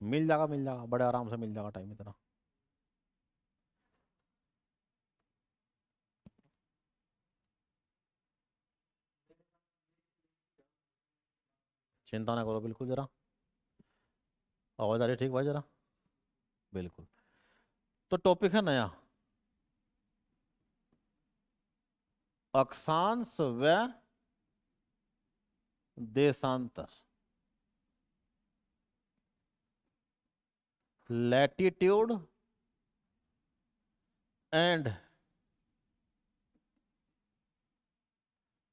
मिल जाएगा, मिल जाएगा, बड़े आराम से मिल जाएगा टाइम इतना। चिंता ना करो बिल्कुल, जरा आवाज आ रही है ठीक भाई जरा? बिल्कुल। तो टॉपिक है नया, अक्षांश व देशांतर, लैटिट्यूड एंड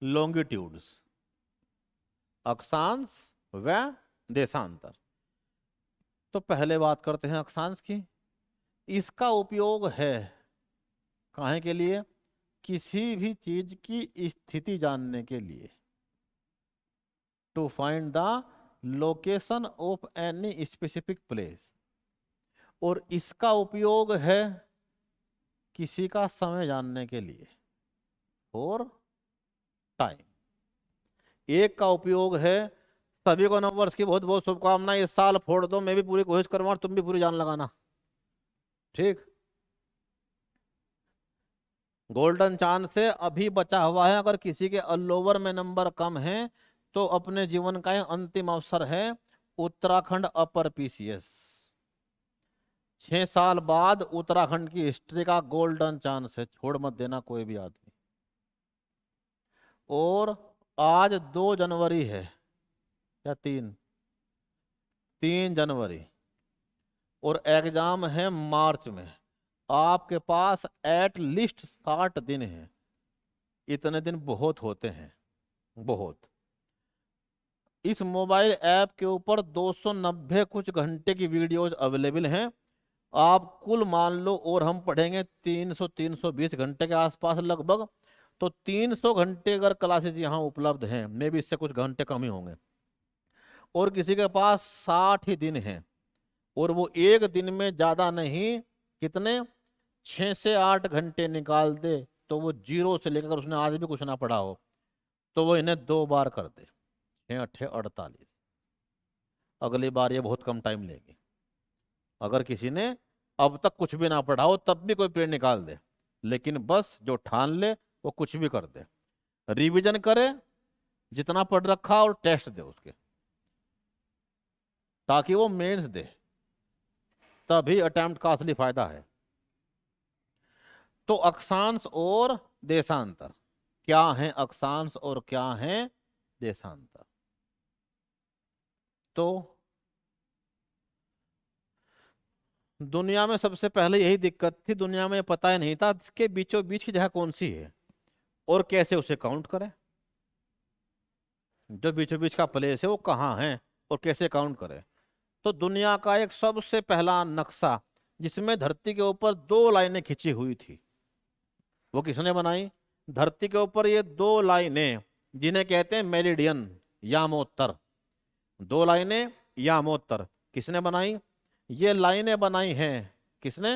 लॉन्गिट्यूड्स, अक्षांश व देशांतर। तो पहले बात करते हैं अक्षांश की। इसका उपयोग है काहे के लिए? किसी भी चीज की स्थिति जानने के लिए, to find the location of any specific place. और इसका उपयोग है किसी का समय जानने के लिए, और टाइम। एक का उपयोग है, सभी को नववर्ष की बहुत बहुत शुभकामनाएं, इस साल फोड़ दो, मैं भी पूरी कोशिश करूंगा और तुम भी पूरी जान लगाना, ठीक। गोल्डन चांस से अभी बचा हुआ है, अगर किसी के अल्लोवर में नंबर कम है तो अपने जीवन का ये अंतिम अवसर है, उत्तराखंड अपर पीसीएस। 6 साल बाद उत्तराखंड की हिस्ट्री का गोल्डन चांस है, छोड़ मत देना कोई भी आदमी। और आज 2 जनवरी है या 3 जनवरी, और एग्जाम है मार्च में। आपके पास एट लीस्ट 60 दिन है। इतने दिन बहुत होते हैं, बहुत। इस मोबाइल ऐप के ऊपर 290 कुछ घंटे की वीडियोज अवेलेबल हैं। आप कुल मान लो, और हम पढ़ेंगे 300-320 घंटे के आसपास लगभग। तो 300 घंटे अगर क्लासेज यहाँ उपलब्ध हैं, मे भी इससे कुछ घंटे कम ही होंगे, और किसी के पास 60 ही दिन है, और वो एक दिन में ज्यादा नहीं, कितने, 6 से 8 घंटे निकाल दे, तो वो जीरो से लेकर, उसने आज भी कुछ ना पढ़ा हो, तो वो इन्हें 2 बार कर दे, 6 8 48। अगली बार ये बहुत कम टाइम लेगी। अगर किसी ने अब तक कुछ भी ना पढ़ा हो तब भी कोई पेड़ निकाल दे, लेकिन बस जो ठान ले वो कुछ भी कर दे। रिवीजन करे जितना पढ़ रखा, और टेस्ट दे उसके, ताकि वो मेंस दे, तभी अटेम्प्ट का असली फायदा है। तो अक्षांश और देशांतर क्या है? अक्षांश और क्या है देशांतर? तो दुनिया में सबसे पहले यही दिक्कत थी, दुनिया में पता ही नहीं था इसके बीचों बीच की जगह कौन सी है और कैसे उसे काउंट करें। जो बीचों बीच का प्लेस है वो कहाँ है और कैसे काउंट करें। तो दुनिया का एक सबसे पहला नक्शा, जिसमें धरती के ऊपर 2 लाइनें खिंची हुई थी, वो किसने बनाई? धरती के ऊपर ये 2 लाइनें, जिन्हें कहते हैं मेरिडियन, यामोत्तर, 2 लाइनें यामोत्तर, किसने बनाई? ये लाइनें बनाई हैं किसने?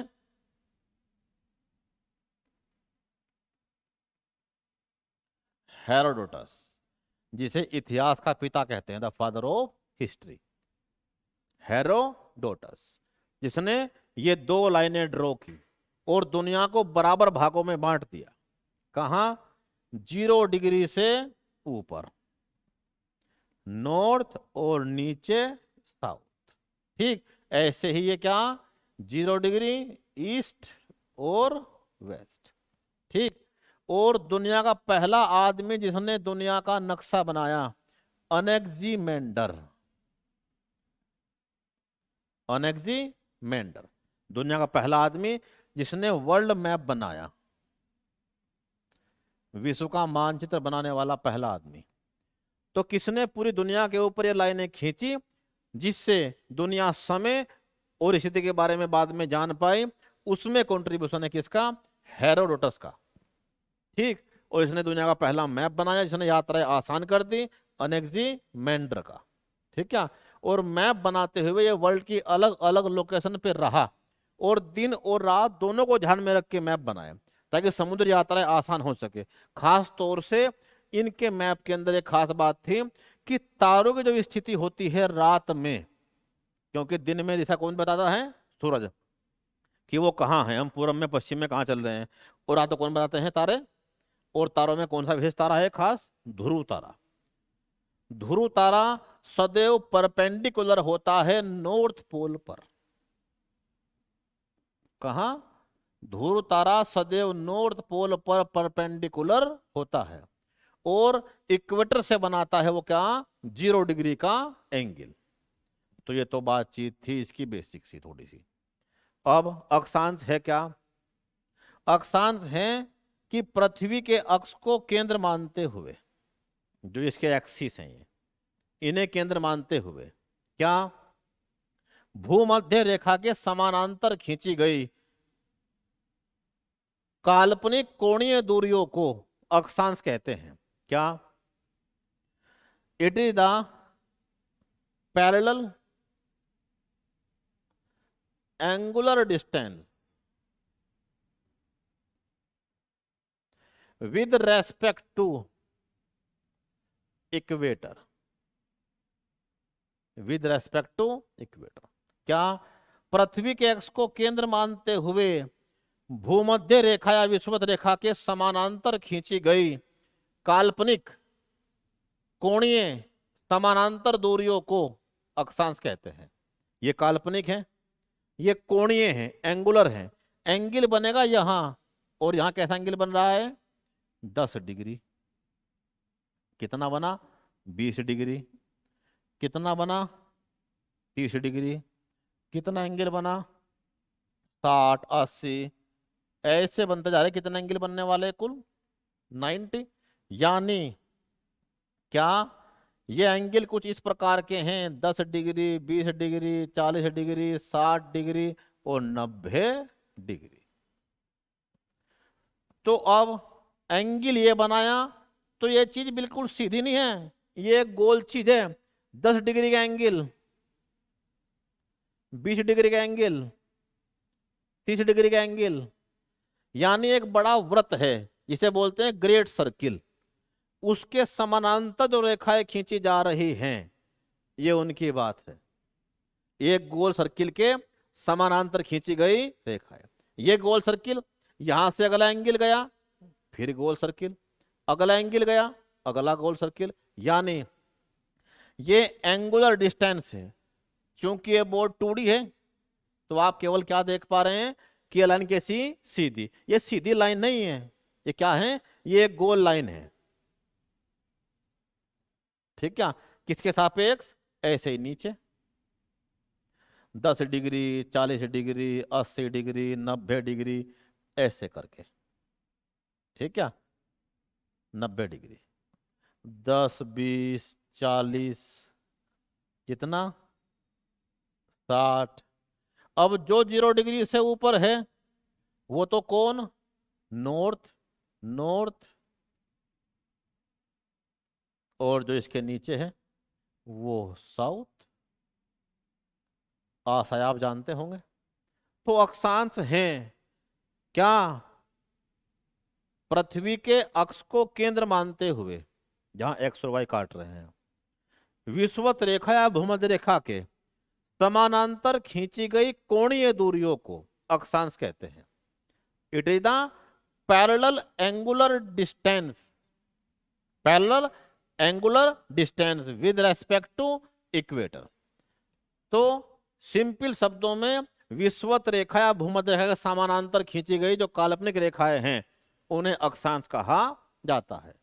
हेरोडोटस, जिसे इतिहास का पिता कहते हैं, the father of history, Herodotus, जिसने ये 2 लाइनें ड्रॉ की और दुनिया को बराबर भागों में बांट दिया। कहा? 0 डिग्री से ऊपर नॉर्थ और नीचे साउथ, ठीक। ऐसे ही ये क्या, 0 डिग्री ईस्ट और वेस्ट, ठीक। और दुनिया का पहला आदमी जिसने दुनिया का नक्शा बनाया, अनेक्जीमेंडर, अनेक्जीमेंडर, दुनिया का पहला आदमी जिसने वर्ल्ड मैप बनाया, विश्व का मानचित्र बनाने वाला पहला आदमी। तो किसने पूरी दुनिया के ऊपर ये लाइनें खींची, जिससे दुनिया समय और स्थिति के बारे में बाद में जान पाई? उसमें कंट्रीब्यूशन है किसका? हेरोडोटस का, ठीक। और इसने दुनिया का पहला मैप बनाया, जिसने यात्राएं आसान कर दी, अनेक्जीमेंडर का, ठीक क्या। और मैप बनाते हुए ये वर्ल्ड की अलग अलग लोकेशन पे रहा, और दिन और रात दोनों को ध्यान में रख के मैप बनाए, ताकि समुद्र यात्राएं आसान हो सके। खास तौर से इनके मैप के अंदर एक खास बात थी कि तारों की जो स्थिति होती है रात में, क्योंकि दिन में दिशा कौन बताता है? सूरज, कि वो कहाँ है, हम पूरब में पश्चिम में कहाँ चल रहे हैं। और रात को कौन बताते हैं? तारे। और तारों में कौन सा विशेष तारा है खास? ध्रुव तारा। ध्रुव तारा सदैव परपेंडिकुलर होता है नॉर्थ पोल पर। कहाँ? ध्रुव तारा सदैव नॉर्थ पोल पर परपेंडिकुलर होता है और इक्वेटर से बनाता है वो क्या? 0 डिग्री का एंगल। तो ये तो बातचीत थी इसकी बेसिक सी थोड़ी सी। अब अक्षांश है क्या? अक्षांश है कि पृथ्वी के अक्ष को केंद्र मानते हुए, जो इसके एक्सिस हैं ये, इन्हें केंद्र मानते हुए क्या? भूमध्य रेखा के समानांतर खींची गई काल्पनिक कोणीय दूरियों को अक्षांश कहते हैं। क्या? It is the parallel angular distance with respect to equator. With respect to equator क्या? पृथ्वी के अक्ष को केंद्र मानते हुए भूमध्य रेखा या विषुवत रेखा के समानांतर खींची गई काल्पनिक कोणीय समानांतर दूरियों को अक्षांश कहते हैं। ये काल्पनिक है, ये कोणीय है, एंगुलर है। एंगल बनेगा यहां, और यहां कैसा एंगल बन रहा है? 10 डिग्री। कितना बना? 20 डिग्री। कितना बना? 30 डिग्री। कितना एंगल बना? 60, 80, ऐसे बनते जा रहे। कितने एंगल बनने वाले? कुल 90। यानी क्या? ये एंगल कुछ इस प्रकार के हैं, 10 डिग्री, 20 डिग्री, 40 डिग्री, 60 डिग्री और 90 डिग्री। तो अब एंगल ये बनाया, तो ये चीज बिल्कुल सीधी नहीं है, ये एक गोल चीज है। 10 डिग्री का एंगल, 20 डिग्री का एंगल, 30 डिग्री का एंगल, यानी एक बड़ा वृत्त है जिसे बोलते हैं ग्रेट सर्किल। उसके समानांतर जो रेखाएं खींची जा रही हैं, ये उनकी बात है। एक गोल सर्किल के समानांतर खींची गई रेखा है। ये गोल सर्किल, यहां से अगला एंगल गया, फिर गोल सर्किल, अगला एंगल गया, अगला गोल सर्किल। यानी ये एंगुलर डिस्टेंस है। क्योंकि ये बोर्ड 2D है, तो आप केवल क्या देख पा रहे हैं कि ये लाइन कैसी? सीधी। ये सीधी लाइन नहीं है, ये क्या है? ये एक गोल लाइन है। ठीक क्या? किसके सापेक्ष? ऐसे ही नीचे 10 डिग्री, 40 डिग्री, 80 डिग्री, 90 डिग्री, ऐसे करके। ठीक क्या? 90 डिग्री, 10, 20, 40, कितना? 60। अब जो 0 डिग्री से ऊपर है वो तो कौन? नॉर्थ। नॉर्थ। और जो इसके नीचे है वो साउथ। आशा आप जानते होंगे। तो अक्षांश हैं क्या? पृथ्वी के अक्ष को केंद्र मानते हुए, जहां एक्स और वाई काट रहे हैं, विषुवत रेखा या भूमध्य रेखा के समानांतर खींची गई कोणीय दूरियों को अक्षांश कहते हैं। It is the parallel angular distance, parallel angular distance with respect to equator. तो सिंपल शब्दों में विषुवत रेखा या भूमध्य रेखा के समानांतर खींची गई जो काल्पनिक रेखाएं हैं, उन्हें अक्षांश कहा जाता है।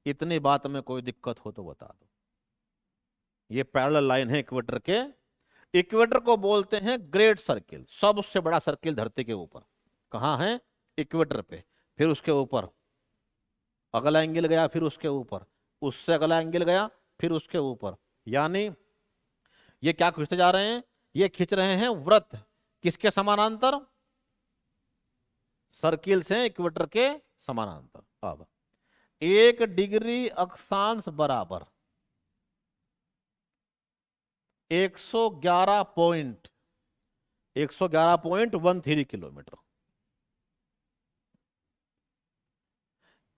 इतनी बात में कोई दिक्कत हो तो बता दो। ये पैरेलल लाइन है इक्वेटर के। इक्वेटर को बोलते हैं ग्रेट सर्किल, सबसे बड़ा सर्किल धरती के ऊपर। कहां है? इक्वेटर पे। फिर उसके ऊपर अगला एंगल गया, फिर उसके ऊपर, उससे अगला एंगल गया, फिर उसके ऊपर। यानी ये क्या खींचते जा रहे हैं? ये खींच रहे हैं वृत्त। किसके समानांतर? सर्किल से इक्वेटर के समानांतर। अब 1 डिग्री अक्षांश बराबर 111.13 किलोमीटर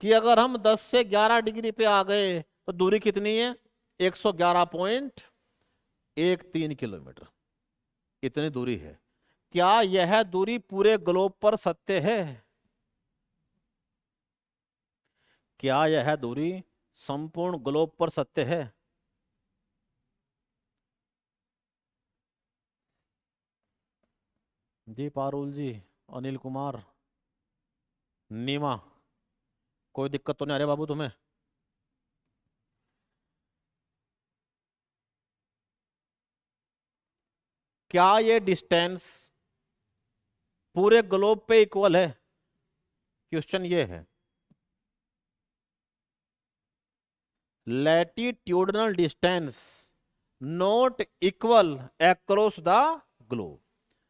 कि अगर हम 10 से 11 डिग्री पे आ गए तो दूरी कितनी है? 111.13 किलोमीटर। इतनी दूरी है। क्या यह दूरी पूरे ग्लोब पर सत्य है? क्या यह दूरी संपूर्ण ग्लोब पर सत्य है? जी पारुल जी, अनिल कुमार, नीमा, कोई दिक्कत तो नहीं आ रही बाबू तुम्हें? क्या ये डिस्टेंस पूरे ग्लोब पे इक्वल है? क्वेश्चन ये है। Latitudinal distance not equal across the globe.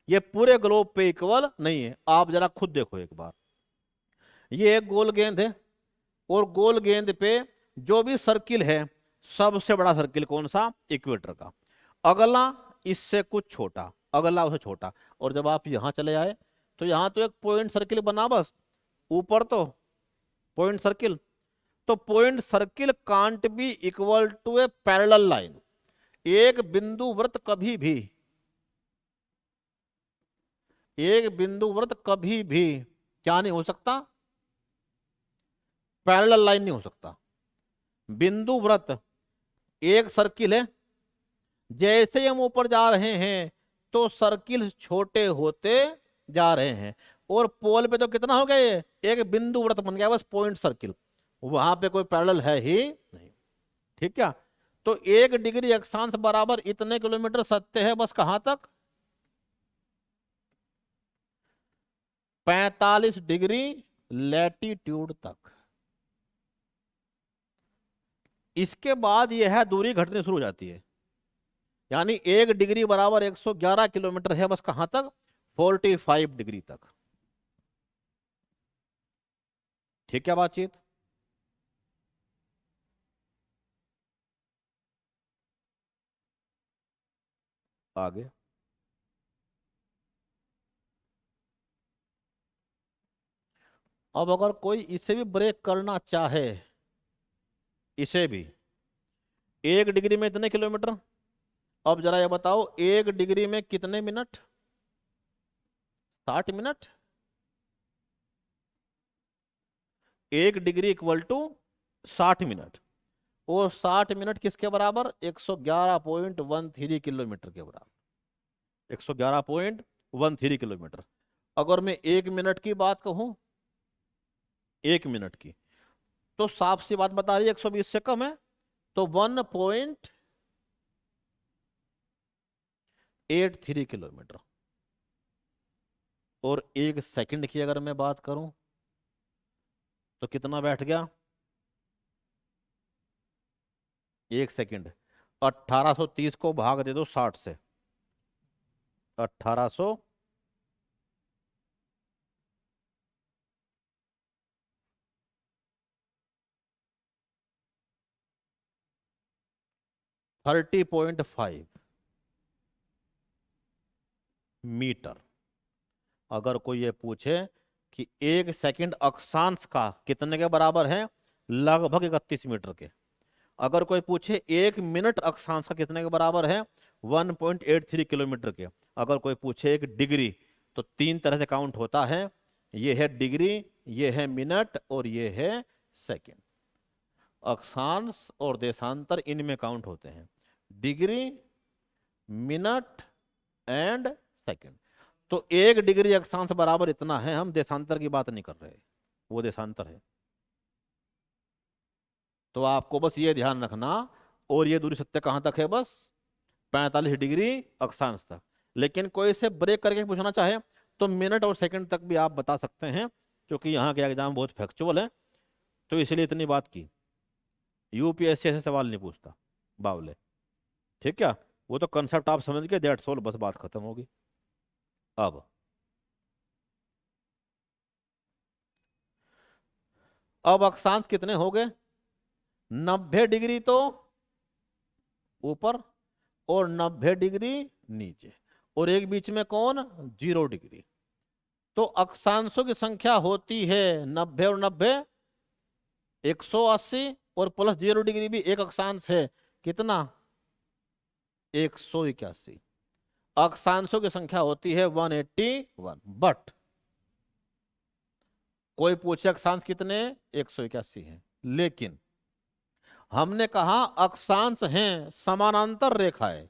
ये पूरे ग्लोब पे इक्वल नहीं है। आप जरा खुद देखो एक बार। ये एक गोल गेंद है और गोल गेंद पे जो भी सर्किल है, सबसे बड़ा सर्किल कौन सा? इक्वेटर का। अगला इससे कुछ छोटा, अगला उससे छोटा। और जब आप यहां चले आए तो यहां तो एक पॉइंट सर्किल बना, बस ऊपर तो पॉइंट सर्किल। तो point circle can't be equal to a parallel line. एक बिंदु वृत्त कभी भी, एक बिंदु वृत्त कभी भी क्या नहीं हो सकता? पैरेलल लाइन नहीं हो सकता। बिंदु वृत्त एक सर्किल है, जैसे ही हम ऊपर जा रहे हैं तो सर्किल छोटे होते जा रहे हैं। और पोल पे तो कितना हो गया? ये एक बिंदु वृत्त बन गया, बस पॉइंट सर्किल। वहां पे कोई पैरेलल है ही नहीं। ठीक है? तो 1 डिग्री अक्षांश बराबर इतने किलोमीटर सत्य है, बस कहां तक? 45 डिग्री लैटिट्यूड तक। इसके बाद यह दूरी घटनी शुरू हो जाती है। यानी 1 डिग्री बराबर 111 किलोमीटर है, बस कहां तक? 45 डिग्री तक। ठीक है बातचीत? आगे अब अगर कोई इसे भी ब्रेक करना चाहे, इसे भी 1 डिग्री में इतने किलोमीटर। अब जरा ये बताओ, 1 डिग्री में कितने minute? 60 minute. 1 degree equal to 60 minute. और 60 मिनट किसके बराबर? 111.13 किलोमीटर के बराबर। 111.13 किलोमीटर। अगर मैं 1 मिनट की बात कहूं, 1 मिनट की, तो साफ सी बात बता रही है 120 से कम है। तो 1.83 किलोमीटर। और 1 सेकंड की अगर मैं बात करूं तो कितना बैठ गया? 1 सेकंड 1830 को भाग दे दो 60 से। 1800 30.5 मीटर। अगर कोई ये पूछे कि 1 सेकंड अक्षांश का कितने के बराबर है? लगभग 31 मीटर के। अगर कोई पूछे 1 मिनट अक्षांश का कितने के बराबर है? 1.83 किलोमीटर के। अगर कोई पूछे 1 डिग्री, तो 3 तरह से काउंट होता है। ये है डिग्री, ये है मिनट, और ये है सेकंड। अक्षांश और देशांतर इनमें काउंट होते हैं, डिग्री, मिनट एंड सेकंड। तो 1 डिग्री अक्षांश बराबर इतना है। हम देशांतर की बात नहीं कर रहे, वो देशांतर है। तो आपको बस ये ध्यान रखना। और ये दूरी सत्य कहां तक है? बस 45 डिग्री अक्षांश तक। लेकिन कोई इसे ब्रेक करके पूछना चाहे तो मिनट और सेकंड तक भी आप बता सकते हैं, क्योंकि यहाँ के एग्जाम बहुत फैक्चुअल है। तो इसलिए इतनी बात की। यूपीएससी ऐसे सवाल नहीं पूछता बावले। ठीक है? वो तो कंसेप्ट आप समझ गए, दैट्स ऑल, बस बात खत्म होगी। अब अक्षांश कितने हो गए? 90 डिग्री तो ऊपर और 90 डिग्री नीचे, और एक बीच में कौन? 0 डिग्री। तो अक्षांशों की संख्या होती है 90 और 90 180, और प्लस 0 डिग्री भी एक अक्षांश है। कितना? 181। अक्षांशों की संख्या होती है 181। बट कोई पूछे अक्षांश कितने, 181 हैं, लेकिन हमने कहा अक्षांश हैं समानांतर रेखाएं,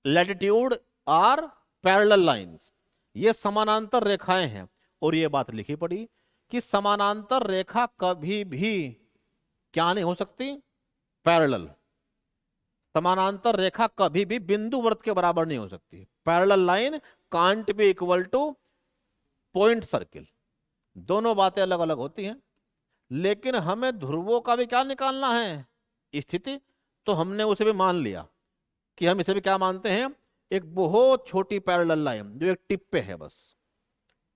लैटिट्यूड आर पैरेलल लाइंस, ये समानांतर रेखाएं हैं। और ये बात लिखी पड़ी कि समानांतर रेखा कभी भी क्या नहीं हो सकती, पैरेलल। समानांतर रेखा कभी भी बिंदु वृत्त के बराबर नहीं हो सकती। Parallel line can't be equal two point circle. दोनों बातें अलग अलग होती हैं, लेकिन हमें ध्रुवों का भी क्या निकालना है, स्थिति। तो हमने उसे भी मान लिया कि हम इसे भी क्या मानते हैं, एक बहुत छोटी पैरेलल लाइन जो एक टिप पे है, बस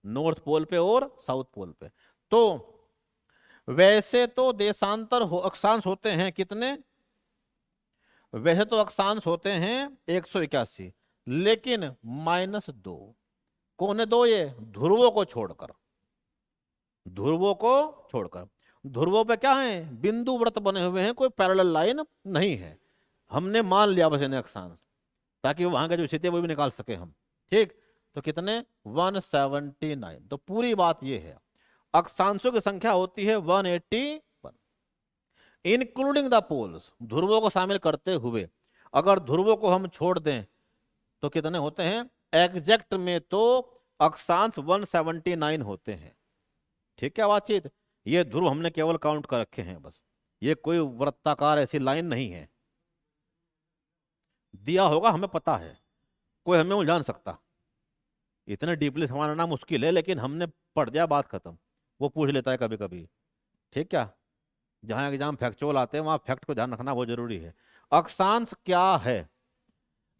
नॉर्थ पोल पे और साउथ पोल पे। तो वैसे तो देशांतर अक्षांश होते हैं कितने, वैसे तो अक्षांश होते हैं 181, लेकिन -2। कौन है दो, ये ध्रुवों को छोड़कर, ध्रुवों को छोड़कर। ध्रुवों पे क्या है, बिंदु वृत्त बने हुए हैं, कोई पैरेलल लाइन नहीं है। हमने मान लिया बस इन्हें अक्षांश, ताकि वहां का जो स्थिति है वो भी निकाल सके हम। ठीक, तो कितने 179। तो पूरी बात ये है, अक्षांशों की संख्या होती है 181 इंक्लूडिंग द पोल्स, ध्रुवों को शामिल करते हुए। अगर ध्रुवों को हम छोड़ दें तो कितने होते हैं, एग्जैक्ट में तो अक्षांश 179 होते हैं। ठीक है बातचीत, ये ध्रुव हमने केवल काउंट कर रखे हैं बस, ये कोई वृत्ताकार ऐसी लाइन नहीं है। दिया होगा हमें पता है, कोई हमें वो जान सकता, इतने डीपली समझना मुश्किल है, लेकिन हमने पढ़ दिया, बात खत्म। वो पूछ लेता है कभी कभी, ठीक क्या, जहां एग्जाम फैक्चुअल आते हैं वहां फैक्ट को ध्यान रखना बहुत जरूरी है। अक्षांश क्या है,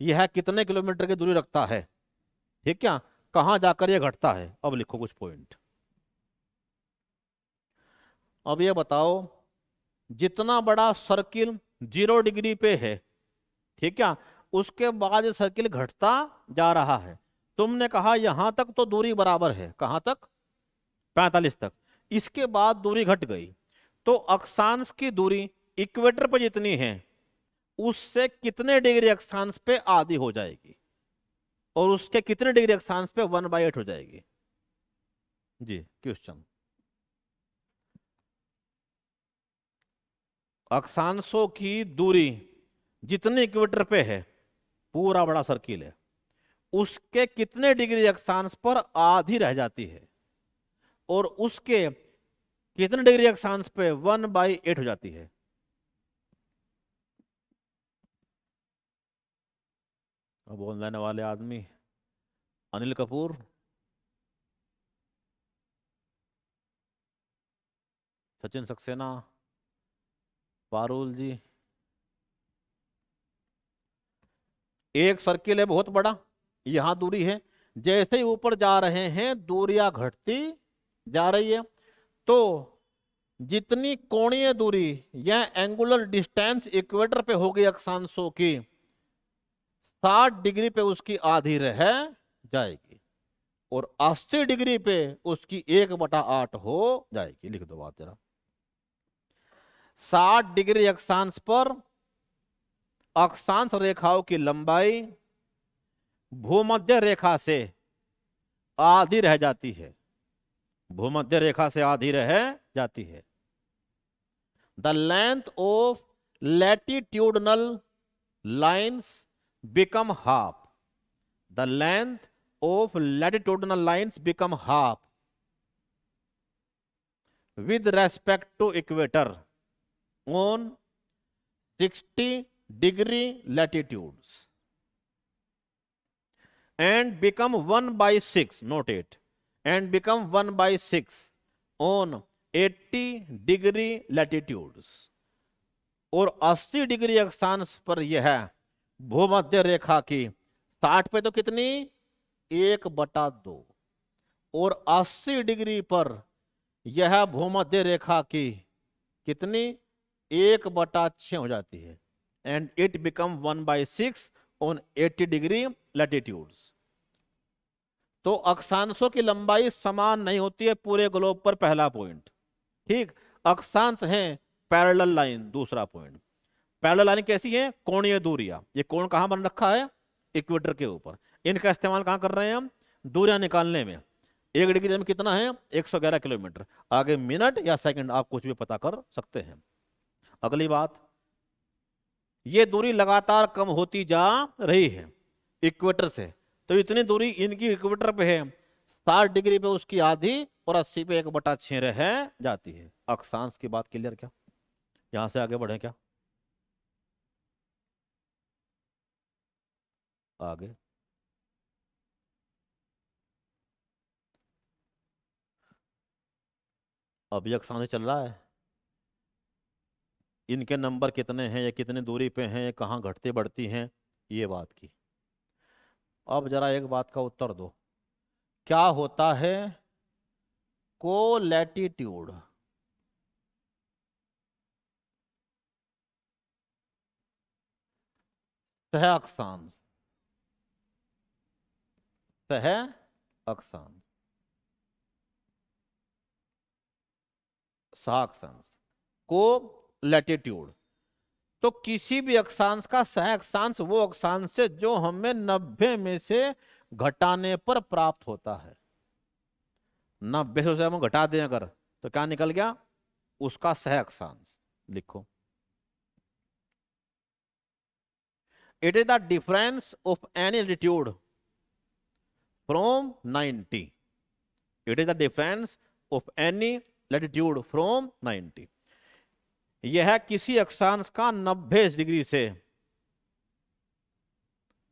यह कितने किलोमीटर की दूरी रखता है, ठीक क्या, कहां जाकर यह घटता है। अब लिखो कुछ पॉइंट। अब ये बताओ, जितना बड़ा सर्किल 0 डिग्री पे है, ठीक है, उसके बाद सर्किल घटता जा रहा है। तुमने कहा यहां तक तो दूरी बराबर है, कहां तक, 45 तक। इसके बाद दूरी घट गई, तो अक्षांश की दूरी इक्वेटर पर जितनी है उससे कितने डिग्री अक्षांश पे आधी हो जाएगी, और उसके कितने डिग्री अक्षांश पे 1/8 हो जाएगी। जी क्वेश्चन, अक्षांशों की दूरी जितने इक्वेटर पे है, पूरा बड़ा सर्किल है, उसके कितने डिग्री अक्षांश पर आधी रह जाती है, और उसके कितने डिग्री अक्षांश पे 1/8 हो जाती है। अब बोलने वाले आदमी अनिल कपूर, सचिन सक्सेना, पारुल जी। एक सर्किल है बहुत बड़ा, यहां दूरी है, जैसे ही ऊपर जा रहे हैं दूरियां घटती जा रही है। तो जितनी कोणीय दूरी या एंगुलर डिस्टेंस इक्वेटर पे होगी अक्षांशों की, 60 डिग्री पे उसकी आधी रह जाएगी, और 80 डिग्री पे उसकी 1/8 हो जाएगी। लिख दो बात जरा, 60 डिग्री अक्षांश पर अक्षांश रेखाओं की लंबाई भूमध्य रेखा से आधी रह जाती है, भूमध्य रेखा से आधी रह जाती है। The length of latitudinal lines become half, the length of latitudinal lines become half with respect to equator on 60 degree latitudes and become 1/6, note it, and become 1/6 on 80 degree latitudes। और 80 डिग्री अक्षांश पर यह भूमध्य रेखा की 60 पे तो कितनी 1/2, और 80 डिग्री पर यह भूमध्य रेखा की कितनी 1/6 हो जाती है, and it become 1/6 on 80 degree latitudes. तो अक्षांशों की लंबाई समान नहीं होती है पूरे ग्लोब पर, पहला पॉइंट। ठीक, अक्षांश है पैरेलल लाइन, दूसरा पॉइंट। पैरेलल लाइन कैसी है, कोणीय दूरियां। ये कोण कहां बन रखा है, इक्वेटर के ऊपर। इनका इस्तेमाल कहाँ कर रहे हैं हम? दूरियां निकालने में। 1 डिग्री में कितना है? 111 किलोमीटर। आगे मिनट या सेकंड आप कुछ भी पता कर सकते हैं। अगली बात, ये दूरी लगातार कम होती जा रही है इक्वेटर से। तो इतनी दूरी इनकी इक्वेटर पे है, 60 डिग्री पे उसकी आधी और 80 पे 1/6 रह जाती है। अक्षांश की बात क्लियर क्या? यहां से आगे बढ़े क्या? आगे अभी अक्षांश चल रहा है। इनके नंबर कितने हैं, या कितनी दूरी पे हैं, या कहाँ घटती बढ़ती हैं, ये बात की। अब जरा एक बात का उत्तर दो, क्या होता है कोलैटिट्यूड? सह अक्षांश, सह अक्षांश, सह अक्षांश को लैटिट्यूड। तो किसी भी अक्षांश का सह अक्षांश वो अक्षांश है जो हमें 90 में से घटाने पर प्राप्त होता है। 90 से उसे हम घटा दें अगर, तो क्या निकल गया? उसका सह अक्षांश। लिखो, it is the difference of any altitude from 90। It is the difference of any latitude from 90। यह किसी अक्षांश का 90 डिग्री से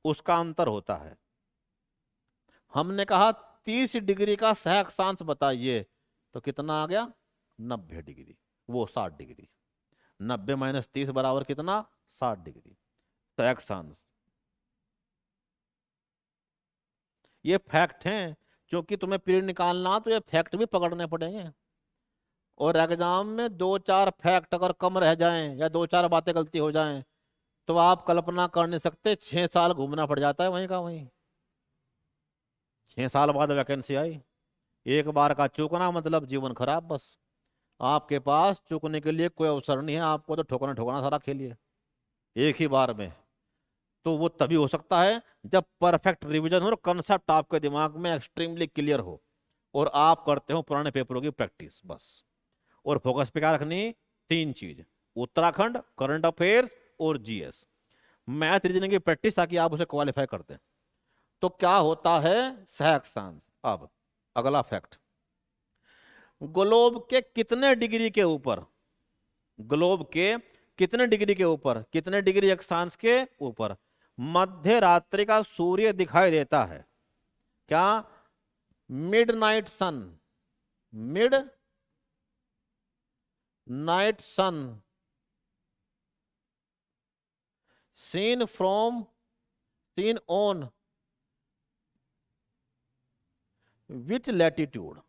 उसका अंतर होता है। हमने कहा 30 डिग्री का सह अक्षांश बताइए, तो कितना आ गया? 90 डिग्री। वो 60 डिग्री। 90 माइनस 30 बराबर कितना? 60 डिग्री सह अक्षांश। ये फैक्ट हैं, क्योंकि तुम्हें पीरियड निकालना तो ये फैक्ट भी पकड़ने पड़ेंगे। और एग्जाम में 2-4 फैक्ट अगर कम रह जाएं या 2-4 बातें गलती हो जाएं, तो आप कल्पना कर नहीं सकते, 6 साल घूमना पड़ जाता है वहीं का वहीं। 6 साल बाद वैकेंसी आई, एक बार का चूकना मतलब जीवन खराब। बस आपके पास चूकने के लिए कोई अवसर नहीं है, आपको तो ठोकना ठोकना सारा खेलिए एक ही बार में। तो वो तभी हो सकता है जब परफेक्ट रिवीजन हो और कंसेप्ट आपके दिमाग में एक्सट्रीमली क्लियर हो, और आप करते हो पुराने पेपरों की प्रैक्टिस बस। और फोकस पे क्या रखनी? 3 चीज, उत्तराखंड, करंट अफेयर्स और जीएस। मैथ रीजनिंग की प्रैक्टिस, ताकि आप उसे क्वालिफाई करते हैं। तो क्या होता है सह अक्षांश? अब अगला फैक्ट, ग्लोब के कितने डिग्री के ऊपर, ग्लोब के कितने डिग्री के ऊपर, कितने डिग्री अक्षांश के ऊपर मध्य रात्रि का सूर्य दिखाई देता है? क्या midnight sun, midnight sun seen from, seen on which latitude?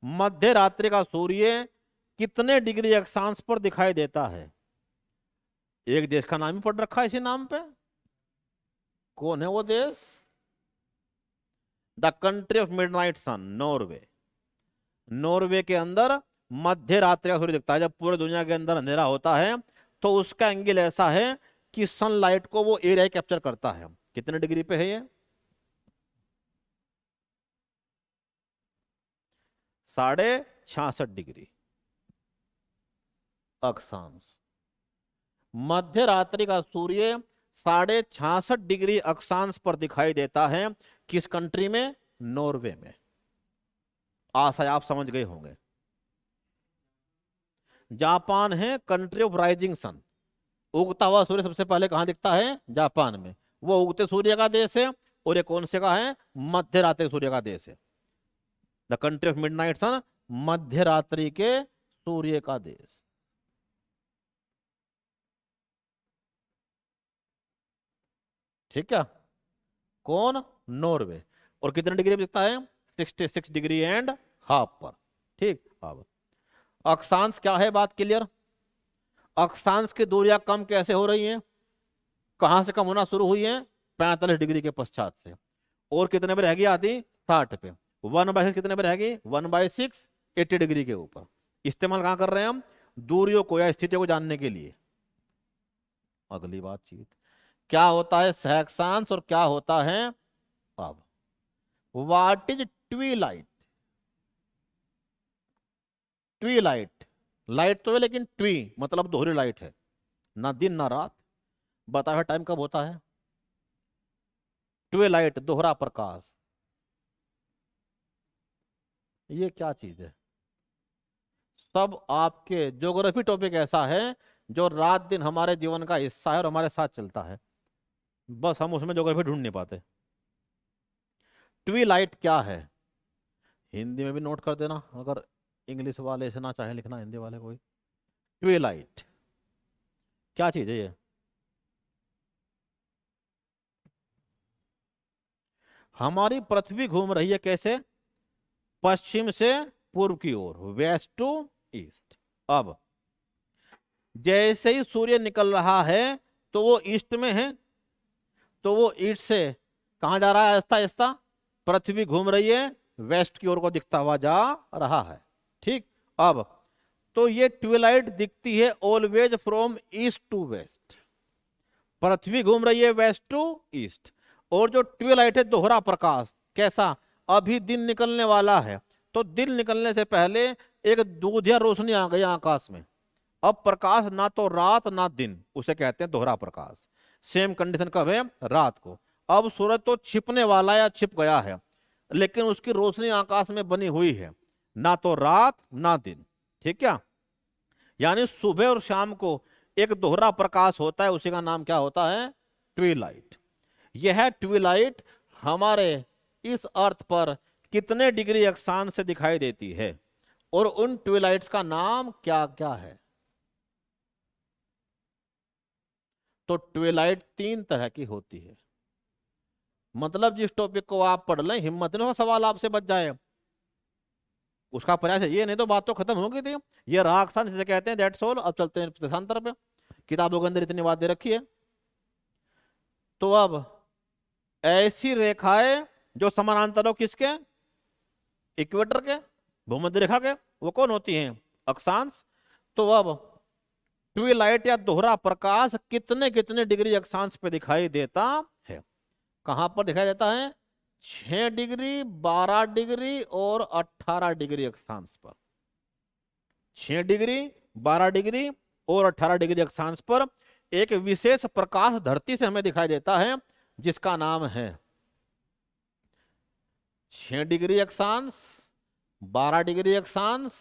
मध्य रात्रि का सूर्य कितने डिग्री अक्षांश पर दिखाई देता है? एक देश का नाम ही पढ़ रखा है इसी नाम पे। कौन है वो देश? The country of midnight sun, Norway. Norway के अंदर मध्य रात्रि का सूर्य दिखता है। जब पूरी दुनिया के अंदर अंधेरा होता है तो उसका एंगल ऐसा है कि सनलाइट को वो एरिया कैप्चर करता है। कितने डिग्री पे है ये? 66.5 डिग्री अक्षांश। मध्य रात्रि का सूर्य 66.5 डिग्री अक्षांश पर दिखाई देता है। किस कंट्री में? नॉर्वे में। आशा आप समझ गए होंगे। जापान है कंट्री ऑफ राइजिंग सन। उगता हुआ सूर्य सबसे पहले कहां दिखता है? जापान में। वो उगते सूर्य का देश है। और ये कौन से का है? मध्य रात्रि सूर्य का देश है। द कंट्री ऑफ मिडनाइट सन, मध्य रात्रि के सूर्य का देश। ठीक है? कौन? नॉर्वे। और कितने डिग्री पे दिखता है? 66 डिग्री एंड हाफ पर। ठीक। अब अक्षांश क्या है, बात क्लियर। अक्षांश की दूरियां कम कैसे हो रही हैं? कहां से कम होना शुरू हुई है? 45 डिग्री के पश्चात से। और कितने पे रहेगी आती? 60 पे। 1/6 कितने पे रहेगी? 1/6 80 डिग्री के ऊपर। इस्तेमाल कहां कर रहे हैं हम? दूरियों को या स्थितियों को जानने के लिए। अगली बातचीत, क्या होता है सहक्षांश और क्या होता है अब। What is twilight? Twilight, light तो है लेकिन ट्वी मतलब दोहरी लाइट है, ना दिन ना रात। बताया हुआ टाइम कब होता है? ट्वीलाइट, दोहरा प्रकाश। ये क्या चीज है? सब आपके ज्योग्राफी टॉपिक ऐसा है जो रात दिन हमारे जीवन का हिस्सा है और हमारे साथ चलता है, बस हम उसमें ज्योग्राफी ढूंढ नहीं पाते। ट्वीलाइट क्या है? हिंदी में भी नोट कर देना अगर इंग्लिश वाले से ना चाहे लिखना, हिंदी वाले कोई। ट्वीलाइट क्या चीज है ये? हमारी पृथ्वी घूम रही है कैसे? पश्चिम से पूर्व की ओर, वेस्ट टू ईस्ट। अब जैसे ही सूर्य निकल रहा है तो वो ईस्ट में है, तो वो ईस्ट से कहां जा रहा है? आहिस्ता आहिस्ता पृथ्वी घूम रही है, वेस्ट की ओर को दिखता हुआ जा रहा है। ठीक। अब तो ये ट्विलाइट दिखती है always from east to west. पृथ्वी घूम रही है वेस्ट टू ईस्ट, और जो ट्विलाइट है दोहरा प्रकाश, कैसा? अभी दिन निकलने वाला है, तो दिन निकलने से पहले एक दूधिया रोशनी आ गई आकाश में। अब प्रकाश ना तो रात ना दिन, उसे कहते हैं दोहरा प्रकाश। सेम कंडीशन कब है? रात को। अब सूरज तो छिपने वाला या छिप गया है, लेकिन उसकी रोशनी आकाश में बनी हुई है, ना तो रात ना दिन। ठीक क्या? यानी सुबह और शाम को एक दोहरा प्रकाश होता है, उसी का नाम क्या होता है? ट्विलाइट। यह ट्विलाइट हमारे इस अर्थ पर कितने डिग्री अक्षांश से दिखाई देती है, और उन ट्विलाइट्स का नाम क्या क्या है? तो ट्विलाइट 3 तरह की होती है। मतलब जिस टॉपिक को आप पढ़ लें, हिम्मत नहीं हो सवाल आपसे बच जाए, उसका प्रयास है। ये नहीं तो बात तो खत्म हो गई थी। ये रहा अक्षांश जिसे कहते हैं, दैट्स ऑल। अब चलते हैं देशांतर पे। किताबों के अंदर इतनी बात दे रखी है। तो अब ऐसी रेखाएं जो समानांतर हो किसके? इक्वेटर के, भूमध्य रेखा के, वो कौन होती हैं? अक्षांश। तो अब ट्विलाइट या दोहरा प्रकाश कितने कितने डिग्री अक्षांश पे दिखाई देता है? कहां पर दिखाई देता है? 6 डिग्री, 12 डिग्री और 18 डिग्री अक्षांश पर। 6 डिग्री, 12 डिग्री और 18 डिग्री अक्षांश पर एक विशेष प्रकाश धरती से हमें दिखाई देता है, जिसका नाम है 6 डिग्री अक्षांश, 12 डिग्री अक्षांश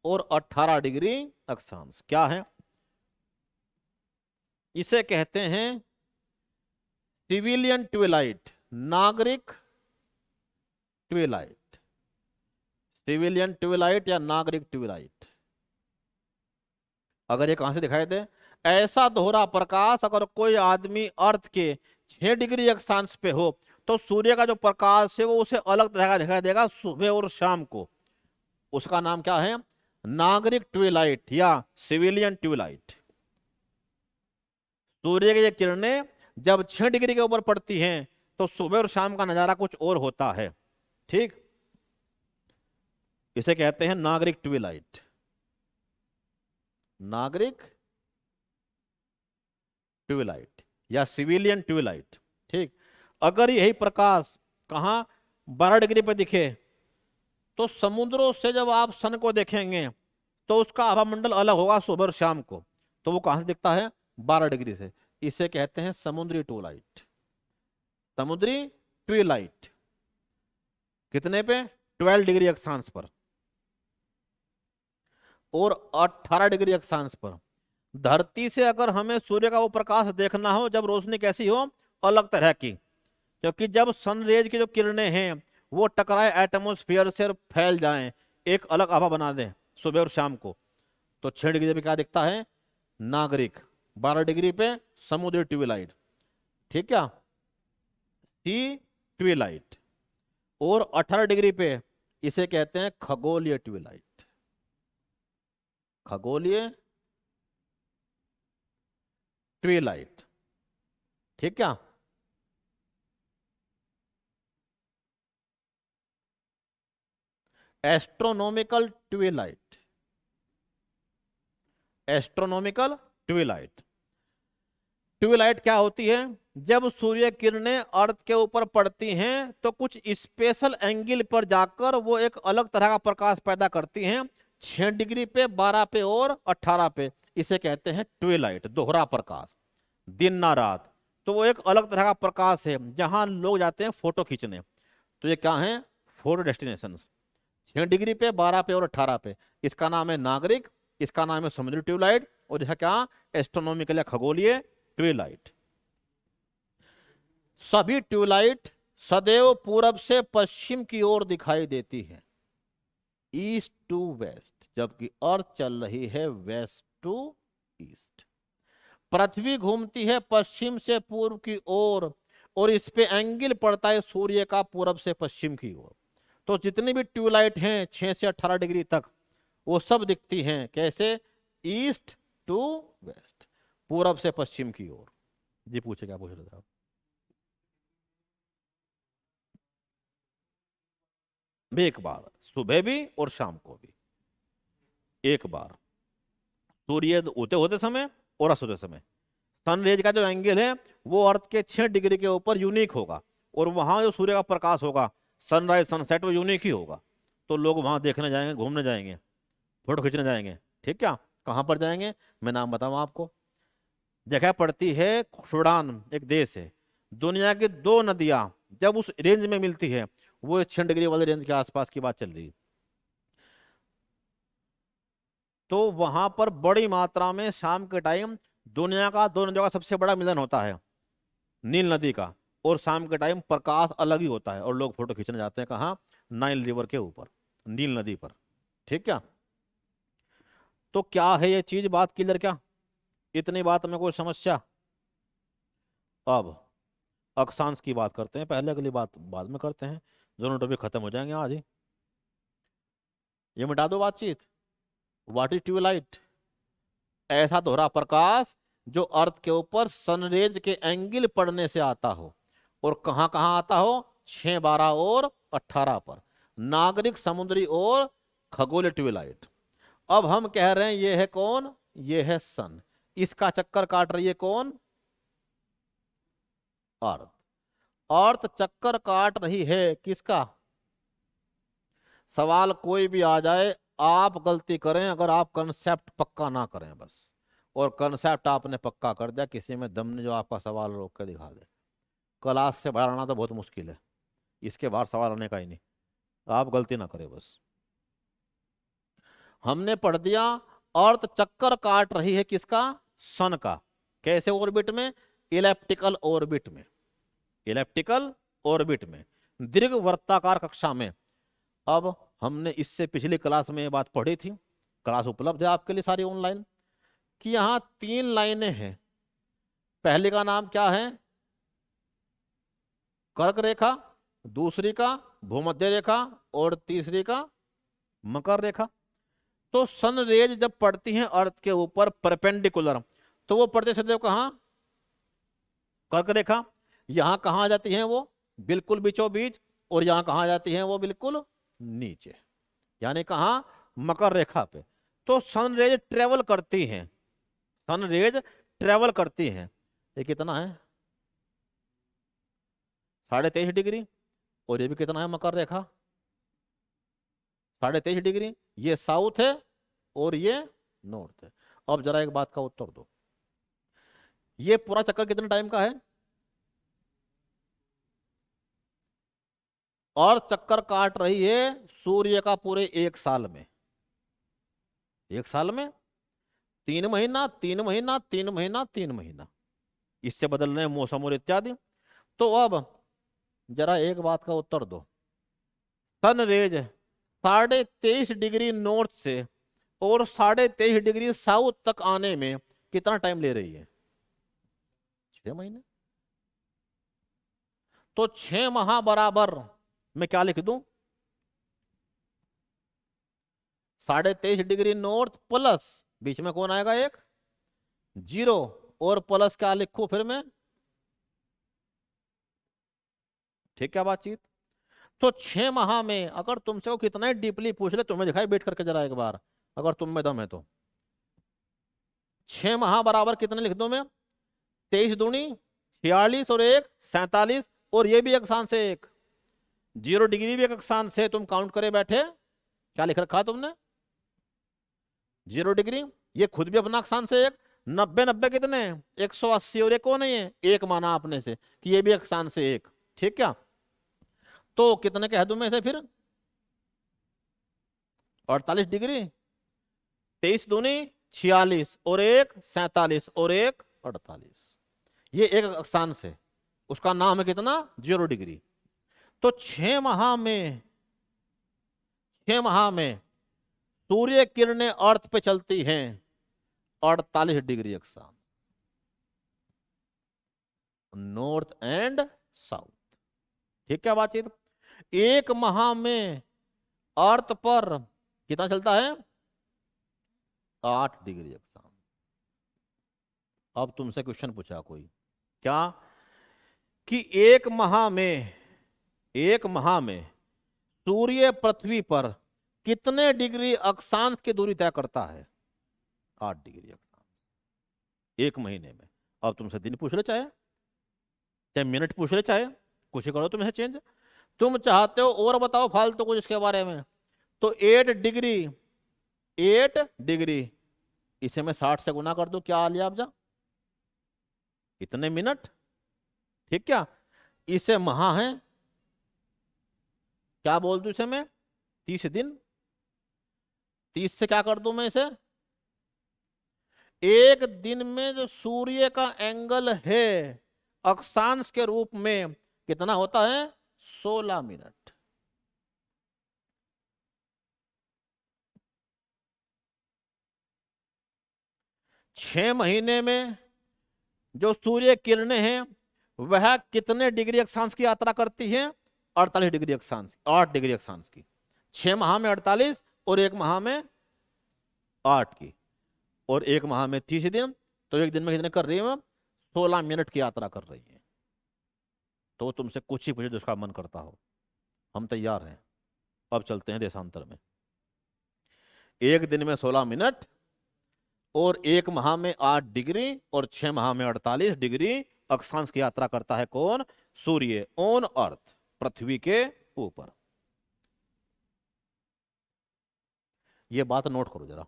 और 18 डिग्री अक्षांश। क्या है? इसे कहते हैं सिविलियन ट्विलाइट, नागरिक ट्विलाइट। सिविलियन ट्विलाइट या नागरिक ट्विलाइट। अगर ये कहां से दिखाई दे? ऐसा दोहरा प्रकाश अगर कोई आदमी अर्थ के 6 डिग्री अक्षांश पे हो, तो सूर्य का जो प्रकाश है वो उसे अलग तरह का दिखाई देगा सुबह और शाम को। उसका नाम क्या है? नागरिक ट्विलाइट या सिविलियन ट्विलाइट। सूर्य की ये किरणें जब 6 डिग्री के ऊपर पड़ती हैं तो सुबह और शाम का नजारा कुछ और होता है। ठीक। इसे कहते हैं नागरिक ट्विलाइट। नागरिक ट्विलाइट या सिविलियन ट्विलाइट। ठीक। अगर यही प्रकाश कहां 12 डिग्री पर दिखे, तो समुद्रों से जब आप सन को देखेंगे तो उसका आभा मंडल अलग होगा सुबह और शाम को। तो वो कहां से दिखता है? 12 डिग्री से। इसे कहते हैं समुद्री ट्विलाइट। समुद्री ट्विलाइट कितने पे? 12 डिग्री अक्षांश पर और 18 डिग्री अक्षांश पर। धरती से अगर हमें सूर्य का वो प्रकाश देखना हो जब रोशनी कैसी हो? अलग तरह की। क्योंकि जब सनरेज की जो किरणें हैं वो टकराए एटमोस्फियर से और फैल जाएं, एक अलग आभा बना दें सुबह और शाम को, तो 6 डिग्री पे क्या दिखता है? नागरिक। 12 डिग्री पे समुद्री ट्विलाइट। ठीक है, सी ट्विलाइट। और 18 डिग्री पे इसे कहते हैं खगोलीय ट्विलाइट। खगोलीय ट्विलाइट। ठीक है। Astronomical twilight. Astronomical twilight tubelight क्या होती है? जब सूर्य किरणें अर्थ के ऊपर पड़ती हैं तो कुछ स्पेशल एंगल पर जाकर वो एक अलग तरह का प्रकाश पैदा करती हैं, 6 डिग्री पे, 12 पे और 18 पे। इसे कहते हैं ट्यूबलाइट, दोहरा प्रकाश, दिन ना रात। तो वो एक अलग तरह का प्रकाश है जहां लोग जाते हैं फोटो खींचने। तो ये क्या है? Photo destination. 6 डिग्री पे, 12 पे और 18 पे। इसका नाम है नागरिक, इसका नाम है समुद्री ट्यूबलाइट, और यह क्या? एस्ट्रोनॉमिकल या खगोलीय ट्यूबलाइट। सभी ट्यूबलाइट सदैव पूरब से पश्चिम की ओर दिखाई देती है, ईस्ट टू वेस्ट, जबकि अर्थ चल रही है वेस्ट टू ईस्ट। पृथ्वी घूमती है पश्चिम से पूर्व की ओर और इस पे एंगल पड़ता है सूर्य का पूरब से पश्चिम की ओर। तो जितनी भी ट्यूबलाइट हैं 6 से 18 डिग्री तक, वो सब दिखती हैं कैसे? ईस्ट टू वेस्ट, पूरब से पश्चिम की ओर। जी पूछे, क्या पूछ रहे थे आप? एक बार सुबह भी और शाम को भी, एक बार सूर्य उदय होते समय और अस्त होते समय। सनरेज का जो एंगल है वो अर्थ के 6 डिग्री के ऊपर यूनिक होगा, और वहां जो सूर्य का प्रकाश होगा, सनराइज सनसेट, वो यूनिक ही होगा। तो लोग वहां देखने जाएंगे, घूमने जाएंगे, फोटो खींचने जाएंगे। ठीक क्या? कहाँ पर जाएंगे? मैं नाम बताऊं आपको। जगह पड़ती है सूडान, एक देश है। दुनिया की 2 नदियां जब उस रेंज में मिलती है, वो 6 डिग्री वाले रेंज के आसपास की बात चल रही है, तो वहां पर बड़ी मात्रा में शाम के टाइम दुनिया का 2 नदियों का सबसे बड़ा मिलन होता है, नील नदी का। और शाम के टाइम प्रकाश अलग ही होता है, और लोग फोटो खींचने जाते हैं कहाँ? नाइल रिवर के ऊपर, नील नदी पर। ठीक क्या? तो क्या है ये चीज, बात क्लियर क्या? इतनी बात में कोई समस्या? अब अक्षांश की बात करते हैं, पहले अगली बात बाद में करते हैं, दोनों टॉपिक खत्म हो जाएंगे आज ही। ये मिटा दो बातचीत। What is tubelight? ऐसा दोहरा प्रकाश जो अर्थ के ऊपर सनरेज के एंगल पड़ने से आता हो, और कहां कहां आता हो? 6, 12 और 18 पर। नागरिक, समुद्री और खगोलीय ट्यूबलाइट। अब हम कह रहे हैं ये है कौन? ये है सन। इसका चक्कर काट रही है कौन? अर्थ। अर्थ चक्कर काट रही है किसका? सवाल कोई भी आ जाए, आप गलती करें अगर आप कंसेप्ट पक्का ना करें बस। और कंसेप्ट आपने पक्का कर दिया, किसी में दम ने जो आपका सवाल रोक के दिखा दे। क्लास से बाहर आना तो बहुत मुश्किल है, इसके बाहर सवाल आने का ही नहीं। आप गलती ना करें बस। हमने पढ़ दिया अर्थ चक्कर काट रही है किसका? सन का। कैसे ऑर्बिट में? इलेप्टिकल ऑर्बिट में। इलेप्टिकल ऑर्बिट में, दीर्घ वृत्ताकार कक्षा में। अब हमने इससे पिछली क्लास में ये बात पढ़ी थी, क्लास उपलब्ध है आपके लिए सारी ऑनलाइन, कि यहां 3 लाइनें हैं। पहले का नाम क्या है? कर्क रेखा, दूसरी का भूमध्य रेखा, और तीसरी का मकर रेखा। तो सन रेज जब पड़ती हैं अर्थ के ऊपर परपेंडिकुलर, तो वो पड़ते सदैव कहां? कर्क रेखा। यहां कहां आ जाती हैं वो? बिल्कुल बीचों बीच। और यहां कहां आ जाती हैं वो? बिल्कुल नीचे, यानी कहां? मकर रेखा पे। तो सन रेज ट्रेवल करती हैं, सन रेज ट्रेवल करती हैं। ये कितना है? 23.5 डिग्री। और ये भी कितना है? मकर रेखा 23.5 डिग्री। ये साउथ है और ये नॉर्थ है। अब जरा एक बात का उत्तर दो, ये पूरा चक्कर कितने टाइम का है? और चक्कर काट रही है सूर्य का पूरे 1 साल में। 1 साल में 3 महीना, 3 महीना, 3 महीना, 3 महीना, इससे बदल रहे हैं मौसम और इत्यादि। तो अब जरा एक बात का उत्तर दो, सन रेज 23.5 डिग्री नॉर्थ से और 23.5 डिग्री साउथ तक आने में कितना टाइम ले रही है? 6 महीने। तो 6 माह बराबर मैं क्या लिख दूं? 23.5 डिग्री नॉर्थ प्लस, बीच में कौन आएगा? एक जीरो, और प्लस क्या लिखूं फिर मैं? ठीक क्या बातचीत? तो 6 माह में अगर तुमसे वो कितना ही डीपली पूछ ले, तुम्हें दिखाई बैठ करके जरा एक बार, अगर तुम में दम है तो 6 माह बराबर कितने लिख दूं मैं? 23 दूनी 46 और 1 47, और ये भी एक अक्षांश से एक, 0 डिग्री भी एक अक्षांश से, तुम काउंट करे बैठे, क्या लिख रखा तुमने, 0 डिग्री, ये खुद भी अपना अक्षांश से एक, 90 90 कितने, 180, और एक कौन है ये, एक माना आपने से कि ये भी एक अक्षांश से एक, ठीक क्या, तो कितने कह दूं मैं इसे फिर, 48 डिग्री, 23 दूनी 46 और 1 47 और 1 48, ये एक अक्षांश है, उसका नाम है कितना, 0 डिग्री। तो 6 माह में सूर्य किरणें अर्थ पे चलती हैं 48 डिग्री अक्षांश, नॉर्थ एंड साउथ, ठीक क्या बातचीत। एक माह में अर्थ पर कितना चलता है, 8 डिग्री अक्षांश। अब तुमसे क्वेश्चन पूछा कोई, क्या कि एक माह में सूर्य पृथ्वी पर कितने डिग्री अक्षांश की दूरी तय करता है, 8 डिग्री अक्षांश एक महीने में। अब तुमसे दिन पूछ ले, चाहे मिनट पूछ ले, चाहे कुछ करो तुम इसे चेंज, तुम चाहते हो और बताओ फालतू कुछ इसके बारे में। तो 8 डिग्री इसे मैं 60 से गुना कर दूं, क्या आ लिया आप जा, इतने मिनट, ठीक क्या। इसे महा है, क्या बोल दूं इसे मैं, 30 दिन, 30 से क्या कर दूं मैं इसे, एक दिन में जो सूर्य का एंगल है अक्षांश के रूप में कितना होता है, 16 मिनट। छह महीने में जो सूर्य किरणें हैं वह कितने डिग्री अक्षांश की यात्रा करती है, 48 डिग्री अक्षांश, 8 डिग्री अक्षांश की। 6 माह में 48 और 1 माह में 8 की, और 1 माह में 30 दिन, तो एक दिन में कितने कर रही है, 16 मिनट की यात्रा कर रही है। तो तुमसे कुछ ही पूछे जिसका मन करता हो, हम तैयार हैं। अब चलते हैं देशांतर में। एक दिन में 16 मिनट और 1 माह में 8 डिग्री और 6 माह में 48 डिग्री अक्षांश की यात्रा करता है कौन, सूर्य ऑन अर्थ, पृथ्वी के ऊपर। यह बात नोट करो जरा,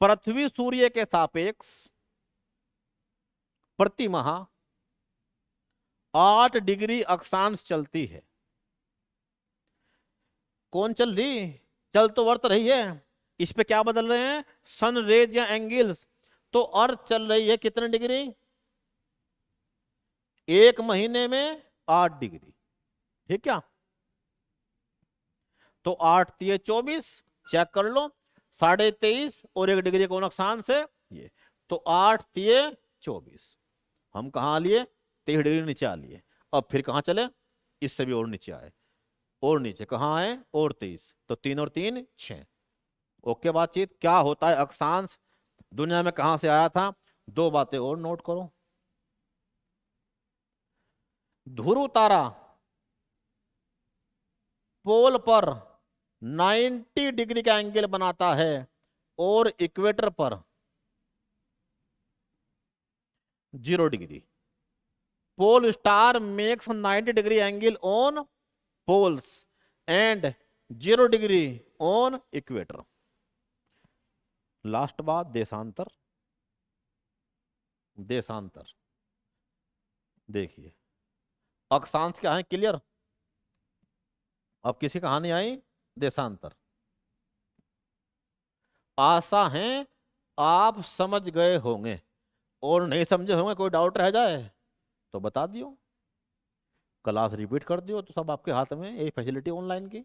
पृथ्वी सूर्य के सापेक्ष प्रति माह 8 डिग्री अक्षांश चलती है। कौन चल रही, चल तो वर्त रही है, इस पे क्या बदल रहे हैं, सन रेज या एंगल्स। तो अर्थ चल रही है कितने डिग्री, एक महीने में 8 डिग्री, ठीक क्या। तो 8 तिये 24, चेक कर लो, 23.5 और 1 डिग्री कौन अक्षांश है, ये। तो 8 तिये 24, हम कहा लिए, 23 डिग्री नीचे आ लिए। अब फिर कहां चले, इससे भी और नीचे आए, और नीचे कहां आए, और 23, तो 3 और 3 6। ओके बातचीत। क्या होता है अक्षांश, दुनिया में कहां से आया था, दो बातें और नोट करो। ध्रुव तारा पोल पर 90 डिग्री का एंगल बनाता है और इक्वेटर पर 0 degree. Pole star makes 90 degree angle on poles and 0 degree on equator. Last बात, देशांतर। देशांतर देखिए, अक्षांश क्या है क्लियर, अब किसी कहानी आई, देशांतर। आशा है आप समझ गए होंगे, और नहीं समझे होंगे, कोई डाउट रह जाए तो बता दियो, क्लास रिपीट कर दियो, तो सब आपके हाथ में, यही फैसिलिटी ऑनलाइन की।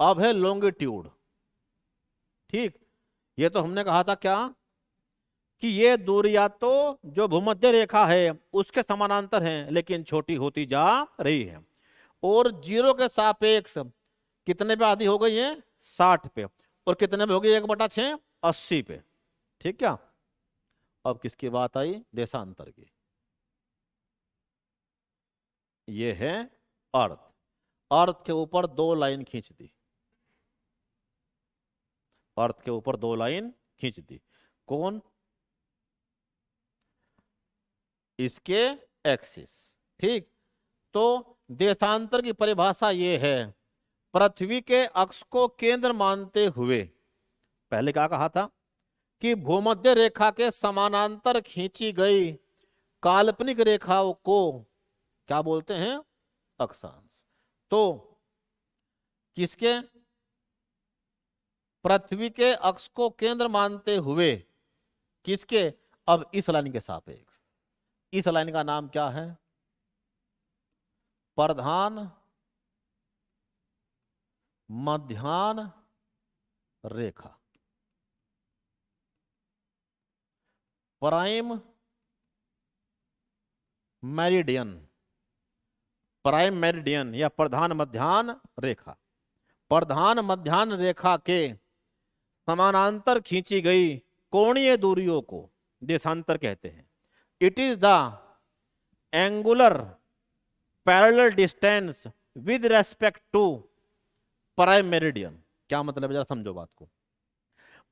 अब है लॉन्गिट्यूड, ठीक। ये तो हमने कहा था क्या, कि ये दूरियां तो जो भूमध्य रेखा है उसके समानांतर हैं, लेकिन छोटी होती जा रही है, और 0 के सापेक्ष कितने पे आधी हो गई है, 60 पे, और कितने पे हो गई 1/6, 80 पे, ठीक क्या। अब किसकी बात आई, देशांतर की। ये है अर्थ, अर्थ के ऊपर 2 लाइन खींच दी, अर्थ के ऊपर 2 लाइन खींच दी, कौन, इसके एक्सिस। ठीक, तो देशांतर की परिभाषा ये है, पृथ्वी के अक्ष को केंद्र मानते हुए, पहले क्या कहा था कि भूमध्य रेखा के समानांतर खींची गई काल्पनिक रेखाओं को क्या बोलते हैं, अक्षांश। तो किसके, पृथ्वी के अक्ष को केंद्र मानते हुए, किसके, अब इस लाइन के सापेक्ष, इस लाइन का नाम क्या है, प्रधान मध्याह्न रेखा, प्राइम मेरिडियन, प्राइम मेरिडियन या प्रधान मध्याह्न रेखा। प्रधान मध्याह्न रेखा के समानांतर खींची गई कोणीय दूरियों को देशांतर कहते हैं। It is the angular parallel distance with respect to prime meridian. क्या मतलब है, जरा समझो बात को।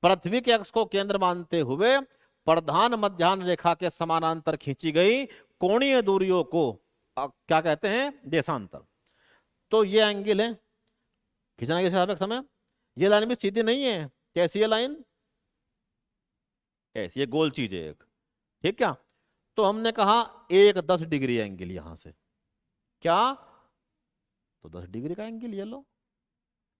पृथ्वी के अक्ष को केंद्र मानते हुए प्रधान मध्याह्न रेखा के समानांतर खींची गई कोणीय दूरियों को क्या कहते हैं, देशांतर। तो ये एंगल है, खींचना के सापेक्ष समय, ये लाइन भी सीधी नहीं है, कैसी है लाइन, ऐसी, ये गोल चीज है एक। ठीक, क्या, तो हमने कहा एक 10 डिग्री एंगल यहां से, क्या, तो 10 डिग्री का एंगल ये लो।